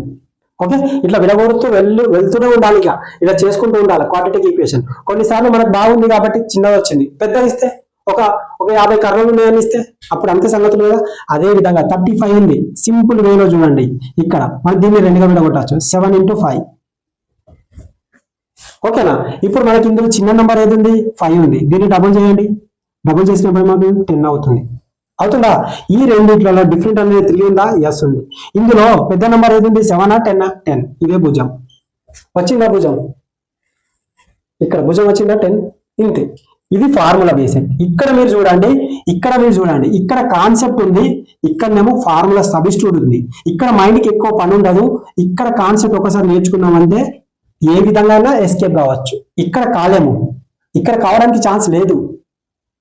ఓకే, ఇట్లా విడగొడుతూ వెళ్తూనే ఉండాలి. ఇక ఇలా చేసుకుంటూ ఉండాలి క్వాడ్రాటిక్ ఈక్వేషన్. కొన్నిసార్లు మనకు బాగుంది కాబట్టి చిన్నది వచ్చింది, పెద్దది ఇస్తే ఒక 50 కర్ణాలు ఉన్నాయని ఇస్తే అప్పుడు అంతే సంగతులు కదా. అదే విధంగా 35 ఉంది, సింపుల్ వేలో చూడండి, ఇక్కడ మనం దీన్ని 2గా విడగొట్టచ్చు, 7 × 5. ఓకేనా? ఇప్పుడు మనకి ఇందులో చిన్న నెంబర్ ఏది ఉంది, 5 ఉంది. దీన్ని డబుల్ చేయండి, డబుల్ చేసినప్పుడు ఏమవుతుంది, 10 అవుతుంది. అవుతుందా? ఈ రెండిట్లలో డిఫరెంట్ అనేది 3 ఉందా, ఎస్ ఉంది. ఇందులో పెద్ద నెంబర్ ఏది ఉంది, 7 10 10. ఇదే భుజం వచ్చిందా, భుజం ఇక్కడ భుజం వచ్చిందా 10. ఇంతే, ఇది ఫార్ములా బేసిక్. ఇక్కడ మీరు చూడండి, ఇక్కడ కాన్సెప్ట్ ఉంది, ఇక్కడనేమో ఫార్ములా సబ్స్టిట్యూట్ ఉంది. ఇక్కడ మైండ్కి ఎక్కువ పని ఉండదు. ఇక్కడ కాన్సెప్ట్ ఒకసారి నేర్చుకున్నామంటే ఏ విధంగా ఎస్కేప్ కావచ్చు. ఇక్కడ కాలేము, ఇక్కడ కావడానికి ఛాన్స్ లేదు.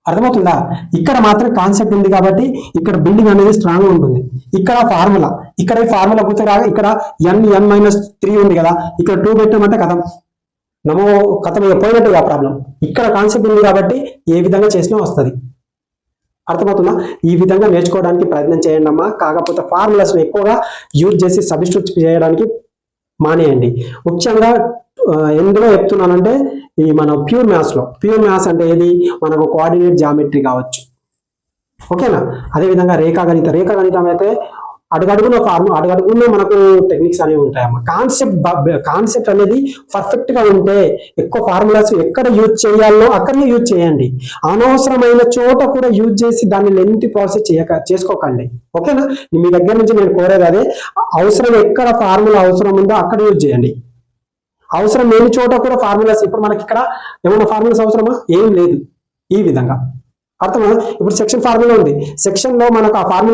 అర్థమవుతుందా? ఇక్కడ మాత్రం కాన్సెప్ట్ ఉంది కాబట్టి ఇక్కడ బిల్డింగ్ అనేది స్ట్రాంగ్ ఉంటుంది. ఇక్కడ ఫార్ములా, ఇక్కడ ఈ ఫార్ములా గుర్తురాగా ఇక్కడ n(-3) ఉంది కదా, ఇక్కడ 2 పెట్టామంటే కథం పోయినట్టుగా ప్రాబ్లం. ఇక్కడ కాన్సెప్ట్ ఉంది కాబట్టి ఏ విధంగా చేసినా వస్తుంది. అర్థమవుతుందా? ఈ విధంగా నేర్చుకోవడానికి ప్రయత్నం చేయండి అమ్మా. కాకపోతే ఫార్ములాస్ ఎక్కువగా యూజ్ చేసి సబ్స్టిట్యూట్ చేయడానికి మానేయండి. ముఖ్యంగా ఎందులో చెప్తున్నానంటే ఈ మన ప్యూర్ మ్యాథ్స్ అంటే ఏది, మనకు కోఆర్డినేట్ జామెట్రీ కావచ్చు. ఓకేనా? అదేవిధంగా రేఖాగణితం అయితే అడుగడుగున మనకు టెక్నిక్స్ అనేవి ఉంటాయమ్మా. కాన్సెప్ట్ అనేది పర్ఫెక్ట్ గా ఉంటే ఎక్కువ ఫార్ములాస్ ఎక్కడ యూజ్ చేయాలో అక్కడనే యూజ్ చేయండి. అనవసరమైన చోట కూడా యూజ్ చేసి దాన్ని లెంత్ ప్రాసెస్ చేసుకోకండి. ఓకేనా? మీ దగ్గర నుంచి నేను కోరేది అదే, అవసరం ఎక్కడ ఫార్ములా అవసరం ఉందో అక్కడ యూజ్ చేయండి. అవసరం లేని చోట కూడా ఫార్ములాస్, ఇప్పుడు మనకి ఇక్కడ ఏమైనా ఫార్ములాస్ అవసరమా, ఏం లేదు. ఈ విధంగా అర్థమా? ఇప్పుడు సెక్షన్ ఫార్ములా ఉంది, సెక్షన్ లో మనకు ఆ ఫార్ములా